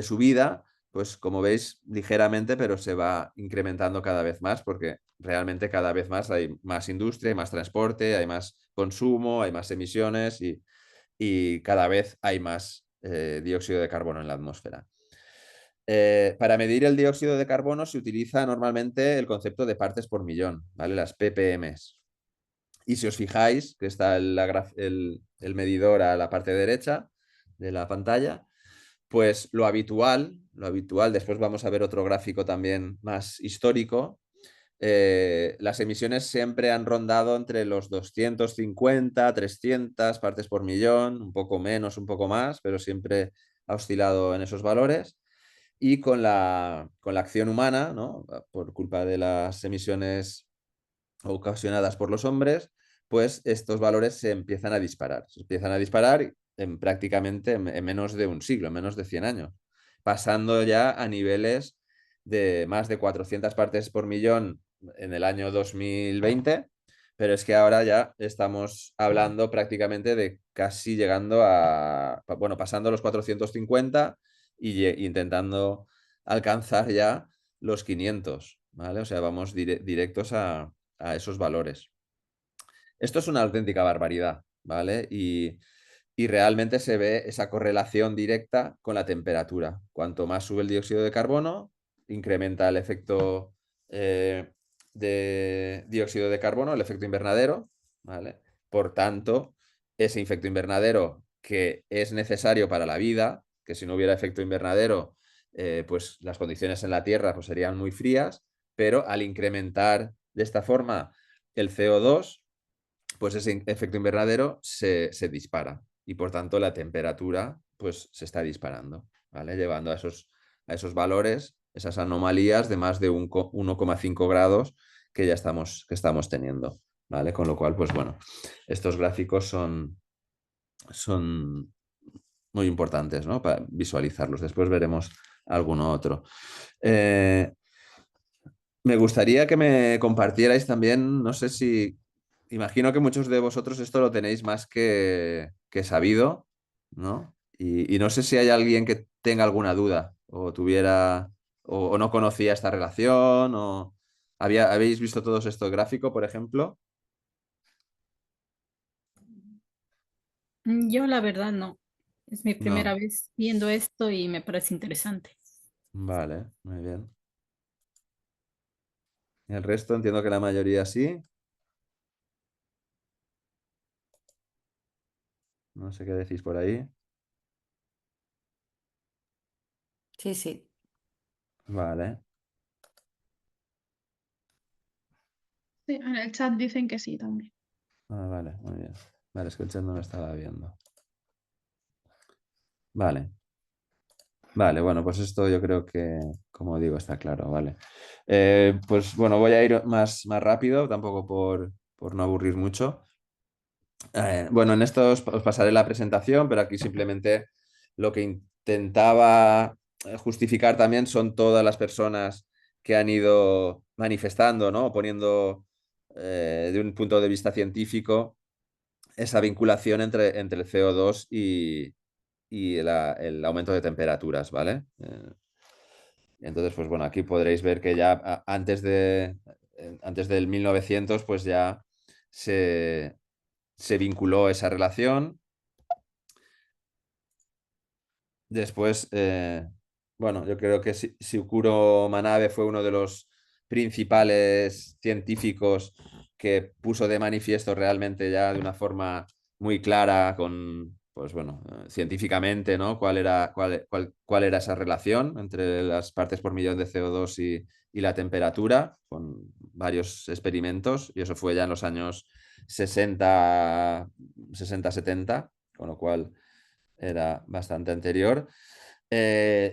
subida, pues como veis, ligeramente, pero se va incrementando cada vez más porque realmente cada vez más hay más industria, hay más transporte, hay más consumo, hay más emisiones y cada vez hay más dióxido de carbono en la atmósfera. Para medir el dióxido de carbono se utiliza normalmente el concepto de partes por millón, ¿vale? Las ppms. Y si os fijáis, que está el medidor a la parte derecha de la pantalla, pues lo habitual, después vamos a ver otro gráfico también más histórico, las emisiones siempre han rondado entre los 250, 300 partes por millón, un poco menos, un poco más, pero siempre ha oscilado en esos valores. Y con la acción humana, ¿no? Por culpa de las emisiones ocasionadas por los hombres, pues estos valores se empiezan a disparar. Se empiezan a disparar prácticamente en menos de un siglo, en menos de 100 años. pasando ya a niveles de más de 400 partes por millón en el año 2020, pero es que ahora ya estamos hablando prácticamente de casi llegando a, bueno, pasando los 450 y intentando alcanzar ya los 500, ¿vale? O sea, vamos directos a esos valores. Esto es una auténtica barbaridad, ¿vale? Y realmente se ve esa correlación directa con la temperatura. Cuanto más sube el dióxido de carbono, incrementa el efecto de dióxido de carbono, el efecto invernadero, ¿vale? Por tanto, ese efecto invernadero que es necesario para la vida, que si no hubiera efecto invernadero, pues las condiciones en la Tierra pues, serían muy frías, pero al incrementar de esta forma el CO2, pues ese efecto invernadero se dispara y por tanto la temperatura pues se está disparando, ¿vale? Llevando a esos valores, esas anomalías de más de 1,5 grados que ya estamos teniendo, ¿vale? Con lo cual, pues bueno, estos gráficos son muy importantes, ¿no? Para visualizarlos. Después veremos alguno otro. Me gustaría que me compartierais también, no sé si, imagino que muchos de vosotros esto lo tenéis más que sabido, ¿no? Y no sé si hay alguien que tenga alguna duda o tuviera o no conocía esta relación o ¿habéis visto todos esto gráfico, por ejemplo? Yo la verdad no. Es mi primera No. vez viendo esto y me parece interesante. Vale, muy bien. Y el resto entiendo que la mayoría sí. No sé qué decís por ahí. Sí, sí. Vale. Sí, en el chat dicen que sí también. Ah, vale, muy bien. Vale, es que el chat no lo estaba viendo. Vale. Vale, bueno, pues esto yo creo que, como digo, está claro, vale. Pues bueno, voy a ir más rápido, tampoco por no aburrir mucho. Bueno, en esto os pasaré la presentación, pero aquí simplemente lo que intentaba justificar también son todas las personas que han ido manifestando, ¿no? Poniendo de un punto de vista científico esa vinculación entre el CO2 y el aumento de temperaturas, ¿vale? Entonces, pues bueno, aquí podréis ver que ya antes del 1900, pues ya se vinculó esa relación. Después, bueno, yo creo que Shiguro Manabe fue uno de los principales científicos que puso de manifiesto realmente ya de una forma muy clara pues bueno, científicamente, ¿no? Cuál era esa relación entre las partes por millón de CO2 y la temperatura, con varios experimentos, y eso fue ya en los años 60-70, con lo cual era bastante anterior.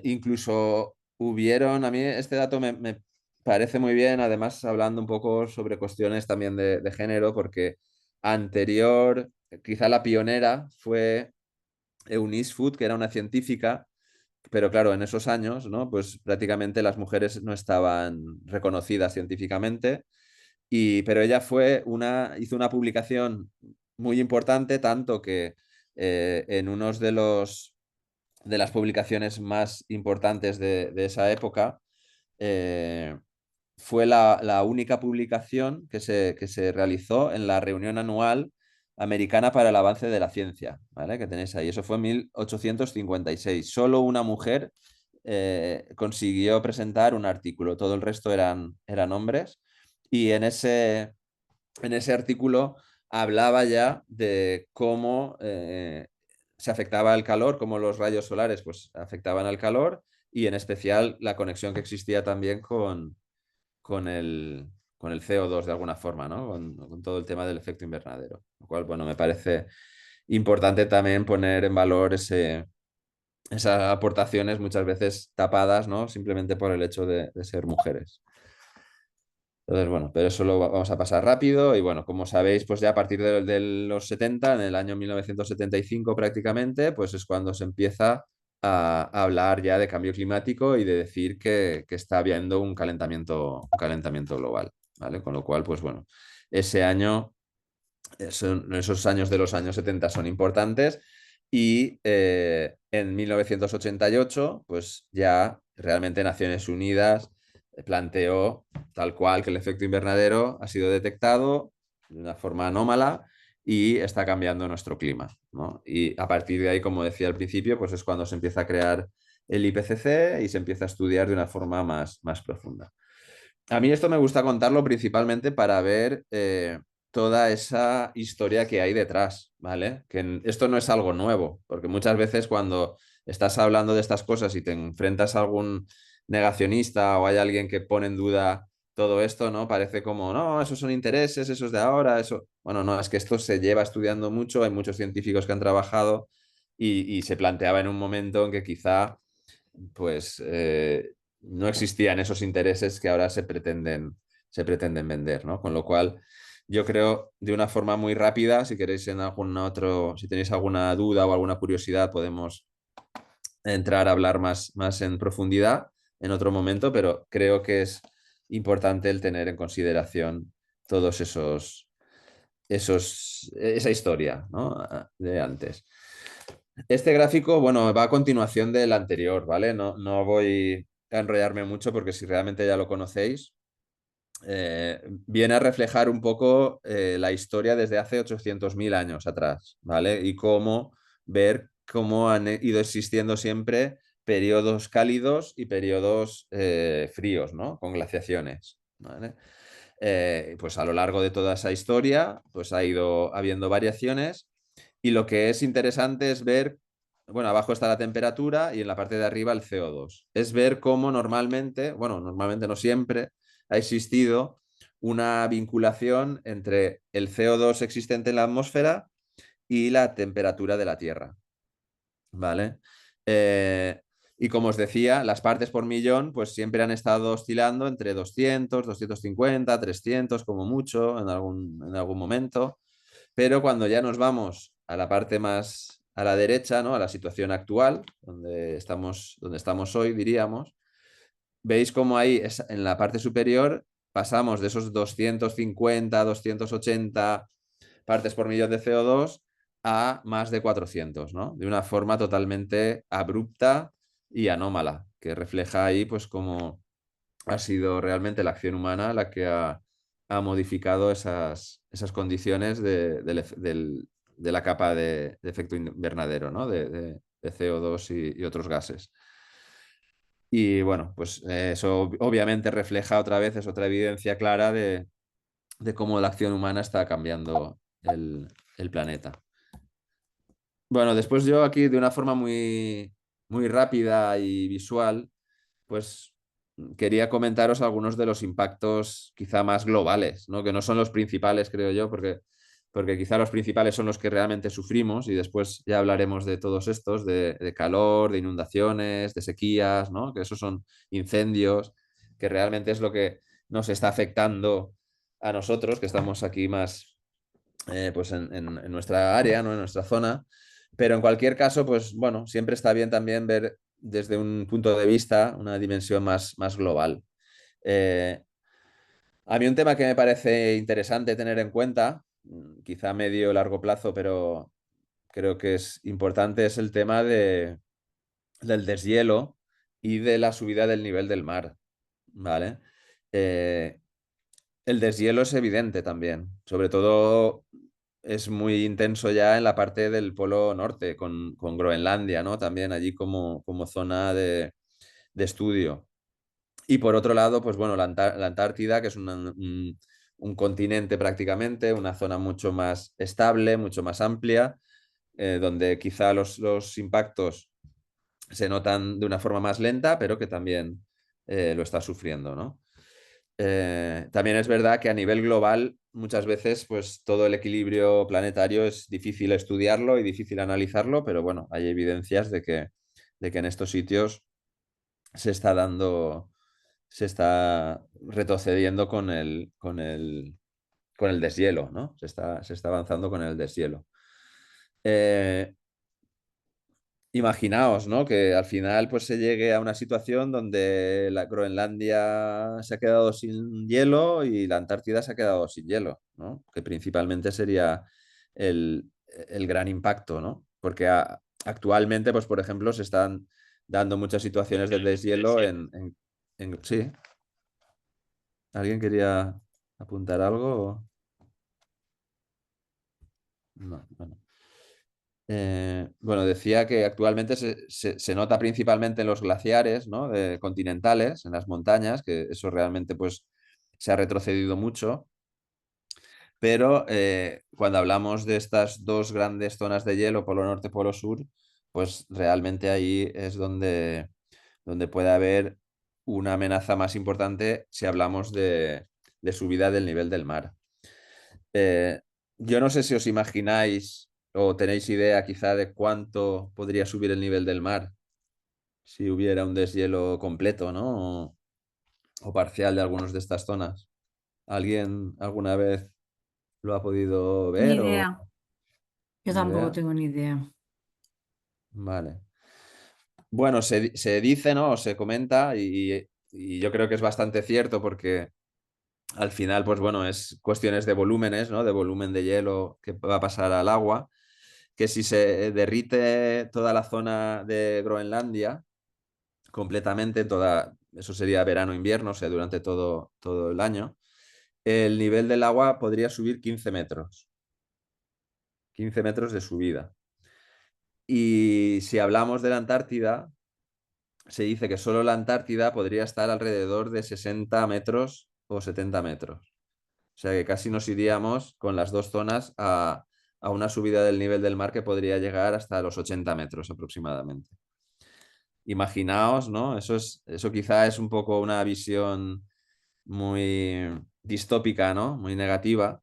Incluso a mí este dato me parece muy bien, además hablando un poco sobre cuestiones también de género, porque anterior, quizá la pionera fue Eunice Foot, que era una científica, pero claro, en esos años, ¿no? Pues prácticamente las mujeres no estaban reconocidas científicamente, pero ella hizo una publicación muy importante, tanto que en unos de las publicaciones más importantes de esa época, fue la única publicación que se realizó en la reunión anual americana para el avance de la ciencia, ¿vale? Que tenéis ahí. Eso fue en 1856. Solo una mujer consiguió presentar un artículo, todo el resto eran hombres. Y en ese artículo hablaba ya de cómo se afectaba el calor, cómo los rayos solares pues, afectaban al calor y en especial la conexión que existía también con el, con el CO2 de alguna forma, ¿no? Con todo el tema del efecto invernadero. Lo cual, bueno, me parece importante también poner en valor esas aportaciones muchas veces tapadas, ¿no? Simplemente por el hecho de ser mujeres. Entonces, bueno, pero eso lo vamos a pasar rápido y bueno, como sabéis, pues ya a partir de los 70, en el año 1975 prácticamente, pues es cuando se empieza a hablar ya de cambio climático y de decir que está habiendo un calentamiento global, ¿vale? Con lo cual, pues bueno, ese año, esos años de los años 70 son importantes y en 1988, pues ya realmente Naciones Unidas planteó tal cual que el efecto invernadero ha sido detectado de una forma anómala y está cambiando nuestro clima, ¿no? Y a partir de ahí, como decía al principio, pues es cuando se empieza a crear el IPCC y se empieza a estudiar de una forma más profunda. A mí esto me gusta contarlo principalmente para ver toda esa historia que hay detrás, ¿vale? Esto no es algo nuevo, porque muchas veces cuando estás hablando de estas cosas y te enfrentas a algún negacionista o hay alguien que pone en duda todo esto, ¿no? Parece como, no, esos son intereses, eso es de ahora, eso... Bueno, no, es que esto se lleva estudiando mucho, hay muchos científicos que han trabajado y se planteaba en un momento en que quizá, pues, no existían esos intereses que ahora se pretenden vender, ¿no? Con lo cual, yo creo, de una forma muy rápida, si queréis en algún otro, si tenéis alguna duda o alguna curiosidad, podemos entrar a hablar más en profundidad en otro momento, pero creo que es importante el tener en consideración todos esa historia, ¿no? De antes. Este gráfico, bueno, va a continuación del anterior, ¿vale? No voy a enrollarme mucho porque si realmente ya lo conocéis, viene a reflejar un poco la historia desde hace 800.000 años atrás, ¿vale? Y ver cómo han ido existiendo siempre periodos cálidos y periodos fríos, ¿no? Con glaciaciones, ¿vale? Pues a lo largo de toda esa historia, pues ha ido habiendo variaciones y lo que es interesante es ver, bueno, abajo está la temperatura y en la parte de arriba el CO2. Es ver cómo normalmente, bueno, normalmente no siempre, ha existido una vinculación entre el CO2 existente en la atmósfera y la temperatura de la Tierra, ¿vale? Y como os decía, las partes por millón pues siempre han estado oscilando entre 200, 250, 300 como mucho en algún momento, pero cuando ya nos vamos a la parte más a la derecha, ¿no? A la situación actual, donde estamos hoy, diríamos, veis cómo ahí en la parte superior pasamos de esos 250, 280 partes por millón de CO2 a más de 400, ¿no? De una forma totalmente abrupta y anómala, que refleja ahí pues cómo ha sido realmente la acción humana la que ha modificado esas condiciones de la capa de efecto invernadero, ¿no? De CO2 y otros gases. Y bueno, pues eso obviamente refleja otra vez, es otra evidencia clara de cómo la acción humana está cambiando el planeta. Bueno, después yo aquí de una forma muy rápida y visual, pues quería comentaros algunos de los impactos quizá más globales, ¿no? Que no son los principales, creo yo, porque quizá los principales son los que realmente sufrimos y después ya hablaremos de todos estos, de calor, de inundaciones, de sequías, ¿no? Que esos son incendios, que realmente es lo que nos está afectando a nosotros, que estamos aquí más pues en nuestra área, ¿no? En nuestra zona. Pero en cualquier caso, pues bueno, siempre está bien también ver desde un punto de vista una dimensión más global. A mí un tema que me parece interesante tener en cuenta, quizá a medio o largo plazo, pero creo que es importante, es el tema del deshielo y de la subida del nivel del mar, ¿vale? El deshielo es evidente también, sobre todo es muy intenso ya en la parte del Polo Norte, con Groenlandia, ¿no? También allí como zona de estudio. Y por otro lado, pues bueno, la Antártida, que es un continente prácticamente, una zona mucho más estable, mucho más amplia, donde quizá los impactos se notan de una forma más lenta, pero que también lo está sufriendo, ¿no? También es verdad que a nivel global muchas veces pues todo el equilibrio planetario es difícil estudiarlo y difícil analizarlo, pero bueno, hay evidencias de que en estos sitios se está retrocediendo con el deshielo, ¿no? Se está avanzando con el deshielo. imaginaos, ¿no? Que al final pues se llegue a una situación donde la Groenlandia se ha quedado sin hielo y la Antártida se ha quedado sin hielo, ¿no? Que principalmente sería el gran impacto, ¿no? Porque actualmente, pues por ejemplo, se están dando muchas situaciones de deshielo Sí. ¿Alguien quería apuntar algo? No, bueno. Bueno, decía que actualmente se nota principalmente en los glaciares, ¿no? Continentales, en las montañas, que eso realmente pues se ha retrocedido mucho, pero cuando hablamos de estas dos grandes zonas de hielo, Polo Norte, Polo Sur, pues realmente ahí es donde puede haber una amenaza más importante si hablamos de subida del nivel del mar. Eh, yo no sé si os imagináis o tenéis idea quizá de cuánto podría subir el nivel del mar si hubiera un deshielo completo, ¿no? O parcial de algunas de estas zonas. ¿Alguien alguna vez lo ha podido Ni ver o idea. Yo ni tampoco idea? tengo ni idea. Vale. Bueno, se dice, ¿no? O se comenta y yo creo que es bastante cierto porque al final, pues bueno, es cuestiones de volúmenes, ¿no? De volumen de hielo que va a pasar al agua, que si se derrite toda la zona de Groenlandia completamente, eso sería verano-invierno, o sea, durante todo el año, el nivel del agua podría subir 15 metros. 15 metros de subida. Y si hablamos de la Antártida, se dice que solo la Antártida podría estar alrededor de 60 metros o 70 metros. O sea que casi nos iríamos con las dos zonas a una subida del nivel del mar que podría llegar hasta los 80 metros aproximadamente. Imaginaos, ¿no? Eso quizá es un poco una visión muy distópica, ¿no? Muy negativa,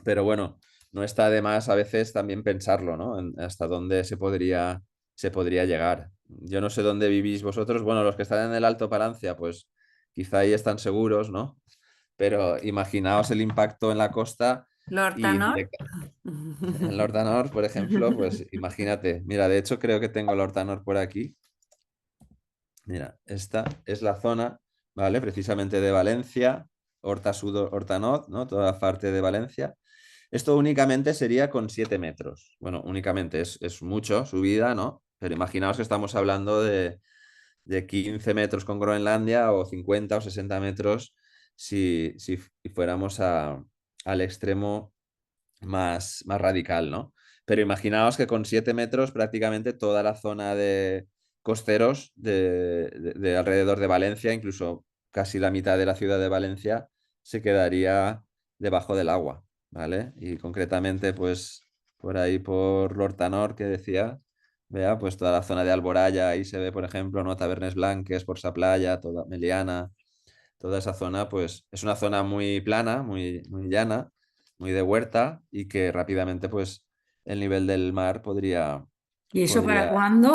pero bueno, no está de más a veces también pensarlo, ¿no? Hasta dónde se podría llegar. Yo no sé dónde vivís vosotros, bueno, los que están en el Alto Palancia, pues quizá ahí están seguros, ¿no? Pero imaginaos el impacto en la costa y ¿Lortanor? en Lordanor, por ejemplo, pues imagínate. Mira, de hecho creo que tengo Lordanor por aquí. Mira, esta es la zona, ¿vale? Precisamente de Valencia, Horta Sud, Horta Nord, ¿no? Toda la parte de Valencia. Esto únicamente sería con 7 metros. Bueno, únicamente es mucho subida, ¿no? Pero imaginaos que estamos hablando de 15 metros con Groenlandia o 50 o 60 metros si fuéramos al extremo más radical, ¿no? Pero imaginaos que con 7 metros prácticamente toda la zona de costeros de alrededor de Valencia, incluso casi la mitad de la ciudad de Valencia, se quedaría debajo del agua, ¿vale? Y concretamente, pues por ahí por l'Hortanor que decía, vea, pues toda la zona de Alboraya, ahí se ve, por ejemplo, ¿no? Tabernes Blanques, por Sa Playa, toda Meliana, toda esa zona, pues es una zona muy plana, muy llana, muy de huerta y que rápidamente, pues el nivel del mar ¿Y eso para podría... cuándo?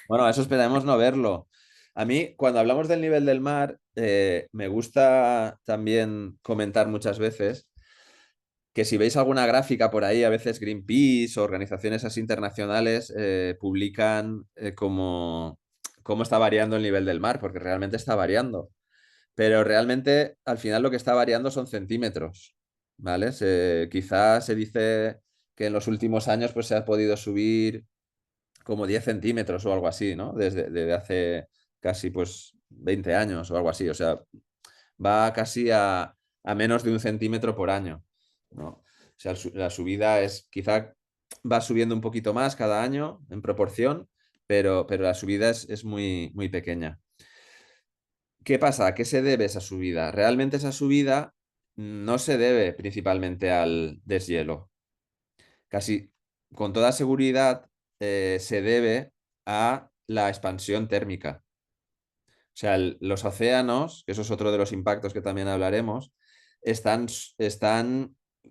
Bueno, eso esperamos no verlo. A mí, cuando hablamos del nivel del mar, me gusta también comentar muchas veces que si veis alguna gráfica por ahí, a veces Greenpeace o organizaciones así internacionales publican cómo está variando el nivel del mar, porque realmente está variando. Pero realmente al final lo que está variando son centímetros, ¿vale? Quizás se dice que en los últimos años pues, se ha podido subir como 10 centímetros o algo así, ¿no? Desde hace casi pues 20 años o algo así. O sea, va casi a menos de 1 centímetro por año, ¿no? O sea, la subida quizá va subiendo un poquito más cada año en proporción, pero la subida es muy pequeña. ¿Qué pasa? ¿A qué se debe esa subida? Realmente esa subida no se debe principalmente al deshielo. Casi con toda seguridad se debe a la expansión térmica. O sea, los océanos, que eso es otro de los impactos que también hablaremos, están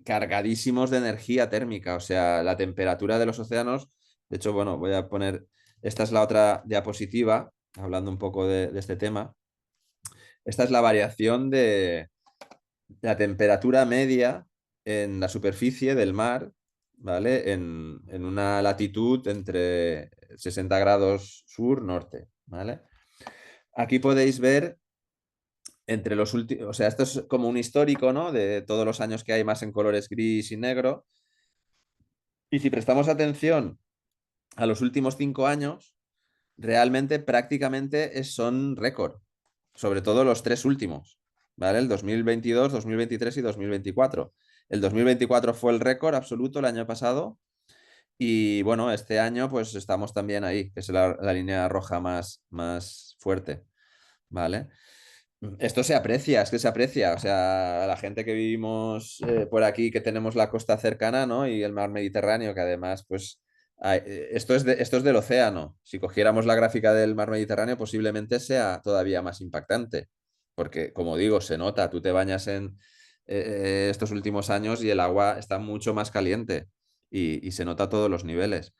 cargadísimos de energía térmica. O sea, la temperatura de los océanos, de hecho, bueno, voy a poner, esta es la otra diapositiva, hablando un poco de este tema. Esta es la variación de la temperatura media en la superficie del mar ¿vale? En una latitud entre 60 grados sur, norte, ¿vale? Aquí podéis ver entre los últimos, o sea, esto es como un histórico, ¿no? De todos los años que hay más en colores gris y negro. Y si prestamos atención a los últimos 5 años, realmente prácticamente son récord, sobre todo los 3 últimos, ¿vale? El 2022, 2023 y 2024. El 2024 fue el récord absoluto el año pasado y bueno, este año pues estamos también ahí, que es la línea roja más fuerte, ¿vale? Esto se aprecia, es que se aprecia, o sea, la gente que vivimos por aquí, que tenemos la costa cercana, ¿no? Y el mar Mediterráneo, que además, pues, esto es del océano. Si cogiéramos la gráfica del mar Mediterráneo, posiblemente sea todavía más impactante, porque, como digo, se nota, tú te bañas en estos últimos años y el agua está mucho más caliente y se nota a todos los niveles.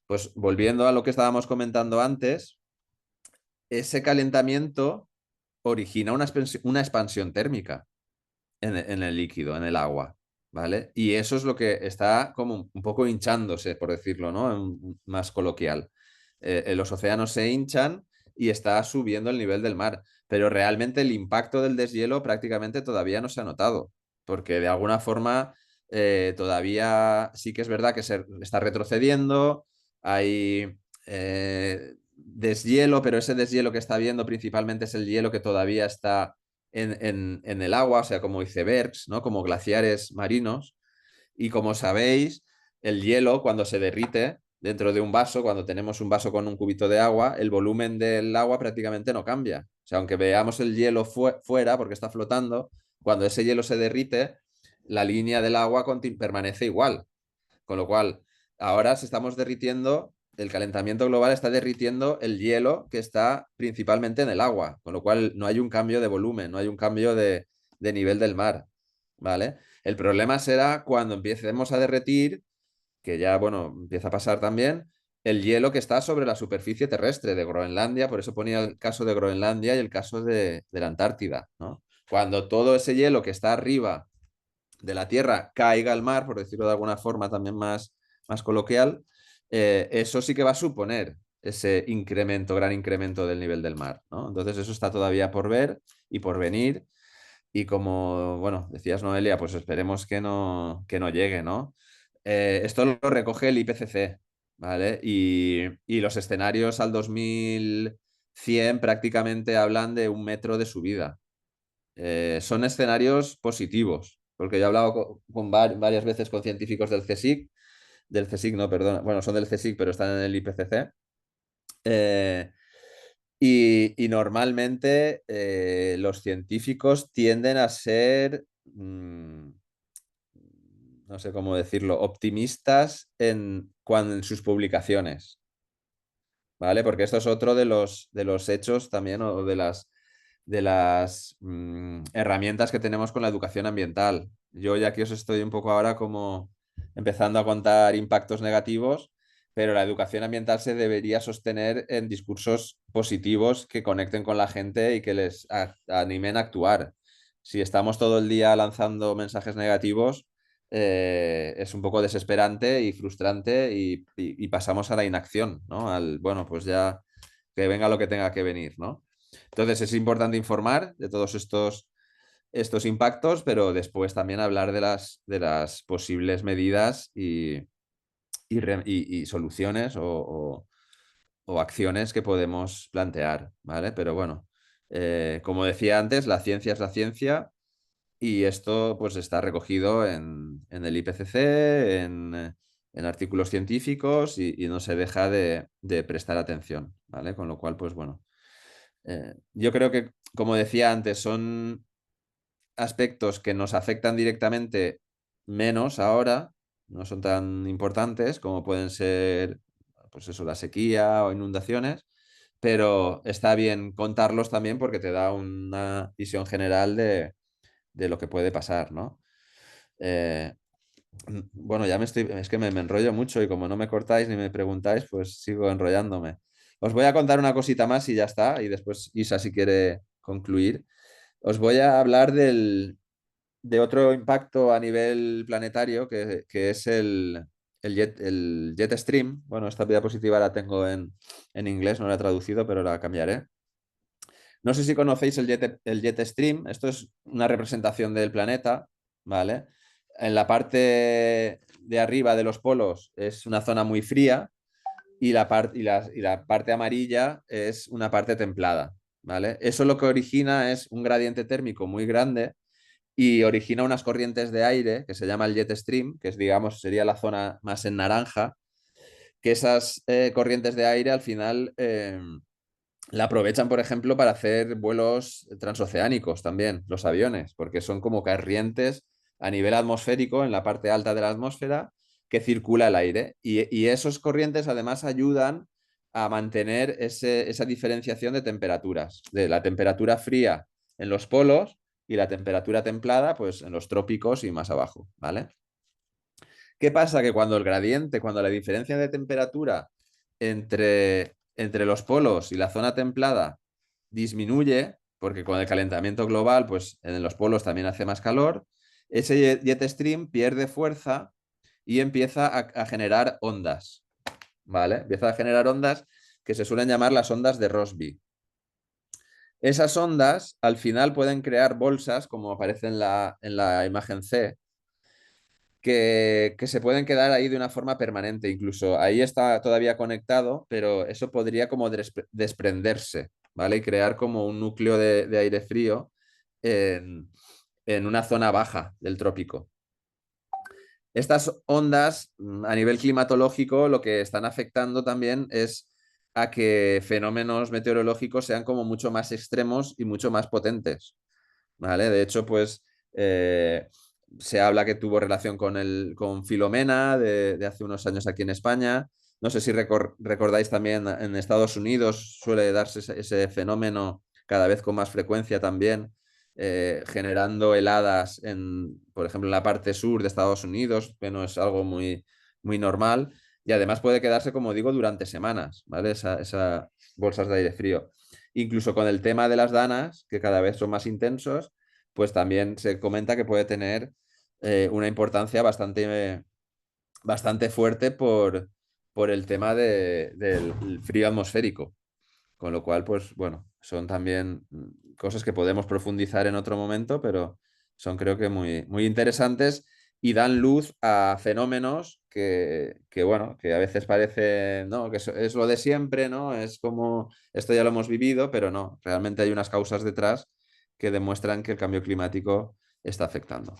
Pues volviendo a lo que estábamos comentando antes, ese calentamiento origina una expansión térmica en el líquido, en el agua, ¿vale? Y eso es lo que está como un poco hinchándose, por decirlo, ¿no? Más coloquial. Los océanos se hinchan y está subiendo el nivel del mar, pero realmente el impacto del deshielo prácticamente todavía no se ha notado, porque de alguna forma todavía sí que es verdad que se está retrocediendo, hay deshielo, pero ese deshielo que está habiendo principalmente es el hielo que todavía está en el agua, o sea, como icebergs, ¿no? Como glaciares marinos. Y como sabéis, el hielo cuando se derrite dentro de un vaso, cuando tenemos un vaso con un cubito de agua, el volumen del agua prácticamente no cambia. O sea, aunque veamos el hielo fuera porque está flotando, cuando ese hielo se derrite, la línea del agua permanece igual. Con lo cual, ahora se estamos derritiendo, el calentamiento global está derritiendo el hielo que está principalmente en el agua, con lo cual no hay un cambio de volumen, no hay un cambio de nivel del mar, ¿vale? El problema será cuando empecemos a derretir, que ya, bueno, empieza a pasar también, el hielo que está sobre la superficie terrestre de Groenlandia, por eso ponía el caso de Groenlandia y el caso de la Antártida, ¿no? Cuando todo ese hielo que está arriba de la Tierra caiga al mar, por decirlo de alguna forma también más coloquial, eso sí que va a suponer ese incremento, gran incremento del nivel del mar, ¿no? Entonces eso está todavía por ver y por venir. Y como, bueno, decías Noelia, pues esperemos que no llegue, ¿no? Esto lo recoge el IPCC, ¿vale? Y los escenarios al 2100 prácticamente hablan de 1 metro de subida. Son escenarios positivos, porque yo he hablado varias veces con científicos del CSIC no, perdón, bueno, son del CSIC, pero están en el IPCC. Y normalmente los científicos tienden a ser, no sé cómo decirlo, optimistas en sus publicaciones, ¿vale? Porque esto es otro de los hechos también o de las herramientas que tenemos con la educación ambiental. Yo ya aquí os estoy un poco ahora como empezando a contar impactos negativos, pero la educación ambiental se debería sostener en discursos positivos que conecten con la gente y que les animen a actuar. Si estamos todo el día lanzando mensajes negativos, es un poco desesperante y frustrante y pasamos a la inacción, ¿no? Bueno, pues ya que venga lo que tenga que venir, ¿no? Entonces es importante informar de todos estos impactos, pero después también hablar de las posibles medidas y soluciones o acciones que podemos plantear, ¿vale? Pero bueno, como decía antes, la ciencia es la ciencia y esto pues está recogido en el IPCC, en artículos científicos y no se deja de prestar atención, ¿vale? Con lo cual, pues bueno, yo creo que, como decía antes, son aspectos que nos afectan directamente menos ahora, no son tan importantes como pueden ser, pues eso, la sequía o inundaciones, pero está bien contarlos también porque te da una visión general de lo que puede pasar, ¿no? Eh, bueno, es que me enrollo mucho y como no me cortáis ni me preguntáis, pues sigo enrollándome. Os voy a contar una cosita más y ya está, y después Isa si quiere concluir. Os voy a hablar de otro impacto a nivel planetario, que es el jet stream. Bueno, esta diapositiva la tengo en inglés, no la he traducido, pero la cambiaré. No sé si conocéis el jet stream. Esto es una representación del planeta, ¿vale? En la parte de arriba de los polos es una zona muy fría y la parte amarilla es una parte templada, ¿vale? Eso lo que origina es un gradiente térmico muy grande y origina unas corrientes de aire que se llama el jet stream, que es, digamos, sería la zona más en naranja, que esas corrientes de aire al final la aprovechan, por ejemplo, para hacer vuelos transoceánicos también, los aviones, porque son como corrientes a nivel atmosférico, en la parte alta de la atmósfera, que circula el aire. Y esos corrientes además ayudan a mantener esa diferenciación de temperaturas, de la temperatura fría en los polos y la temperatura templada, pues en los trópicos y más abajo, ¿vale? ¿Qué pasa? Que cuando cuando la diferencia de temperatura entre los polos y la zona templada disminuye, porque con el calentamiento global, pues en los polos también hace más calor, ese jet stream pierde fuerza y empieza a generar ondas, ¿vale? Empieza a generar ondas que se suelen llamar las ondas de Rossby. Esas ondas al final pueden crear bolsas, como aparece en la imagen C, que se pueden quedar ahí de una forma permanente. Incluso ahí está todavía conectado, pero eso podría como desprenderse, ¿vale? Y crear como un núcleo de aire frío en una zona baja del trópico. Estas ondas, a nivel climatológico, lo que están afectando también es a que fenómenos meteorológicos sean como mucho más extremos y mucho más potentes, ¿vale? De hecho, pues se habla que tuvo relación con Filomena de hace unos años aquí en España. No sé si recordáis también en Estados Unidos suele darse ese fenómeno cada vez con más frecuencia también, generando heladas por ejemplo, en la parte sur de Estados Unidos, que no es algo muy, muy normal. Y además puede quedarse, como digo, durante semanas, ¿vale? Esas bolsas de aire frío. Incluso con el tema de las danas, que cada vez son más intensos, pues también se comenta que puede tener una importancia bastante fuerte por el tema del frío atmosférico. Con lo cual, pues bueno, son también cosas que podemos profundizar en otro momento, pero son creo que muy, muy interesantes y dan luz a fenómenos bueno, que a veces parece, ¿no? Que es lo de siempre, ¿no? Es como, esto ya lo hemos vivido, pero no, realmente hay unas causas detrás que demuestran que el cambio climático está afectando.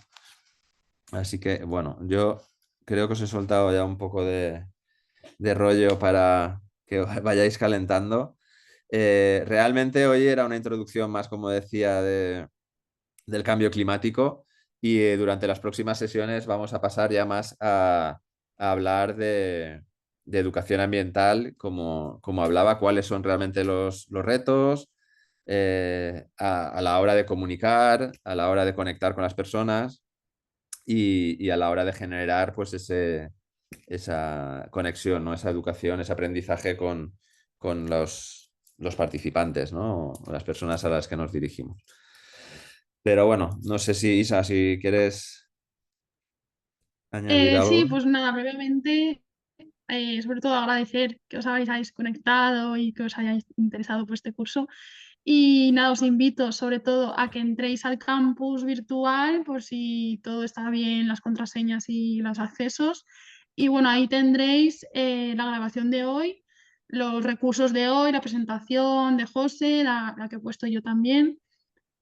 Así que, bueno, yo creo que os he soltado ya un poco de rollo para que vayáis calentando. Realmente hoy era una introducción más, como decía, del cambio climático y durante las próximas sesiones vamos a pasar ya más a hablar de educación ambiental, como hablaba, cuáles son realmente los retos a la hora de comunicar, a la hora de conectar con las personas y a la hora de generar pues esa conexión, ¿no? Esa educación, ese aprendizaje con los participantes, ¿no? O las personas a las que nos dirigimos. Pero bueno, no sé si Isa, si quieres añadir Sí, algo. pues nada, brevemente, sobre todo agradecer que os hayáis conectado y que os hayáis interesado por este curso. Y nada, os invito sobre todo a que entréis al campus virtual por si todo está bien, las contraseñas y los accesos. Y bueno, ahí tendréis la grabación de hoy, los recursos de hoy, la presentación de José, la que he puesto yo también.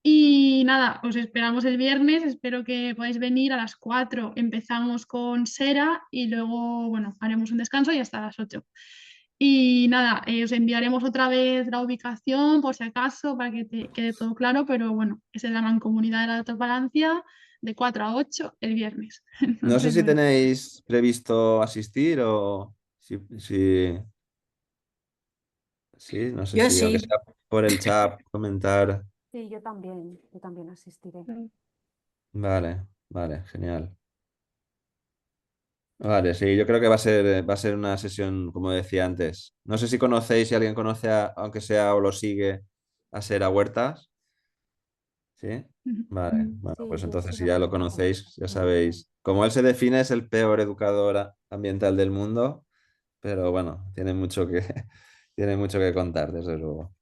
Y nada, os esperamos el viernes, espero que podáis venir a las 4. Empezamos con Sera y luego, bueno, haremos un descanso y hasta las 8. Y nada, os enviaremos otra vez la ubicación por si acaso para que te quede todo claro, pero bueno, es en la Mancomunidad de la Alta Palancia de 4 a 8 el viernes. No Nos sé si vemos. tenéis previsto asistir o sí, no sé Yo si, aunque sí. sea por el chat, comentar. Sí, yo también asistiré. Vale, vale, genial. Vale, sí, yo creo que va a ser una sesión, como decía antes. No sé si conocéis, si alguien conoce, aunque sea o lo sigue, a Sera Huertas. ¿Sí? Vale, bueno, Sí, pues yo entonces estoy si de ya lo acuerdo conocéis, ya con sabéis. Como él se define, es el peor educador ambiental del mundo, pero bueno, tiene mucho que, tiene mucho que contar, desde luego.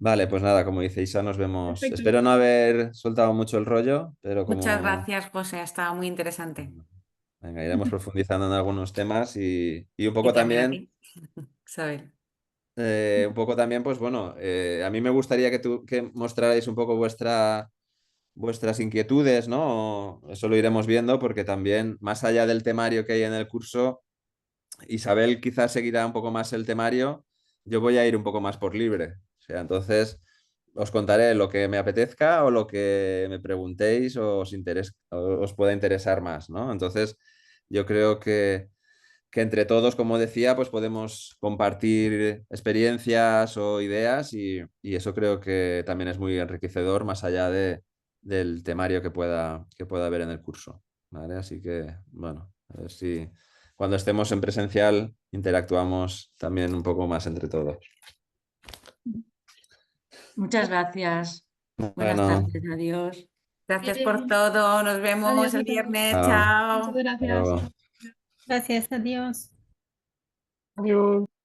Vale, pues nada, como dice Isa, nos vemos. Perfecto. Espero no haber soltado mucho el rollo, pero Muchas como... gracias, José, ha estado muy interesante. Venga, iremos profundizando en algunos temas y un Y poco también a también, ti, Isabel. un poco también, pues bueno, a mí me gustaría que mostrarais un poco vuestras inquietudes, ¿no? Eso lo iremos viendo porque también, más allá del temario que hay en el curso, Isabel quizás seguirá un poco más el temario, yo voy a ir un poco más por libre. O sea, entonces os contaré lo que me apetezca o lo que me preguntéis o os pueda interesar más, ¿no? Entonces, yo creo que entre todos, como decía, pues podemos compartir experiencias o ideas y eso creo que también es muy enriquecedor más allá del temario que pueda haber en el curso, ¿vale? Así que, bueno, a ver si cuando estemos en presencial interactuamos también un poco más entre todos. Muchas gracias. Buenas Bueno, tardes, adiós. Gracias por todo. Nos vemos Adiós el a todos. viernes. chao, Muchas Chao. hasta gracias. luego. Gracias, adiós. Adiós.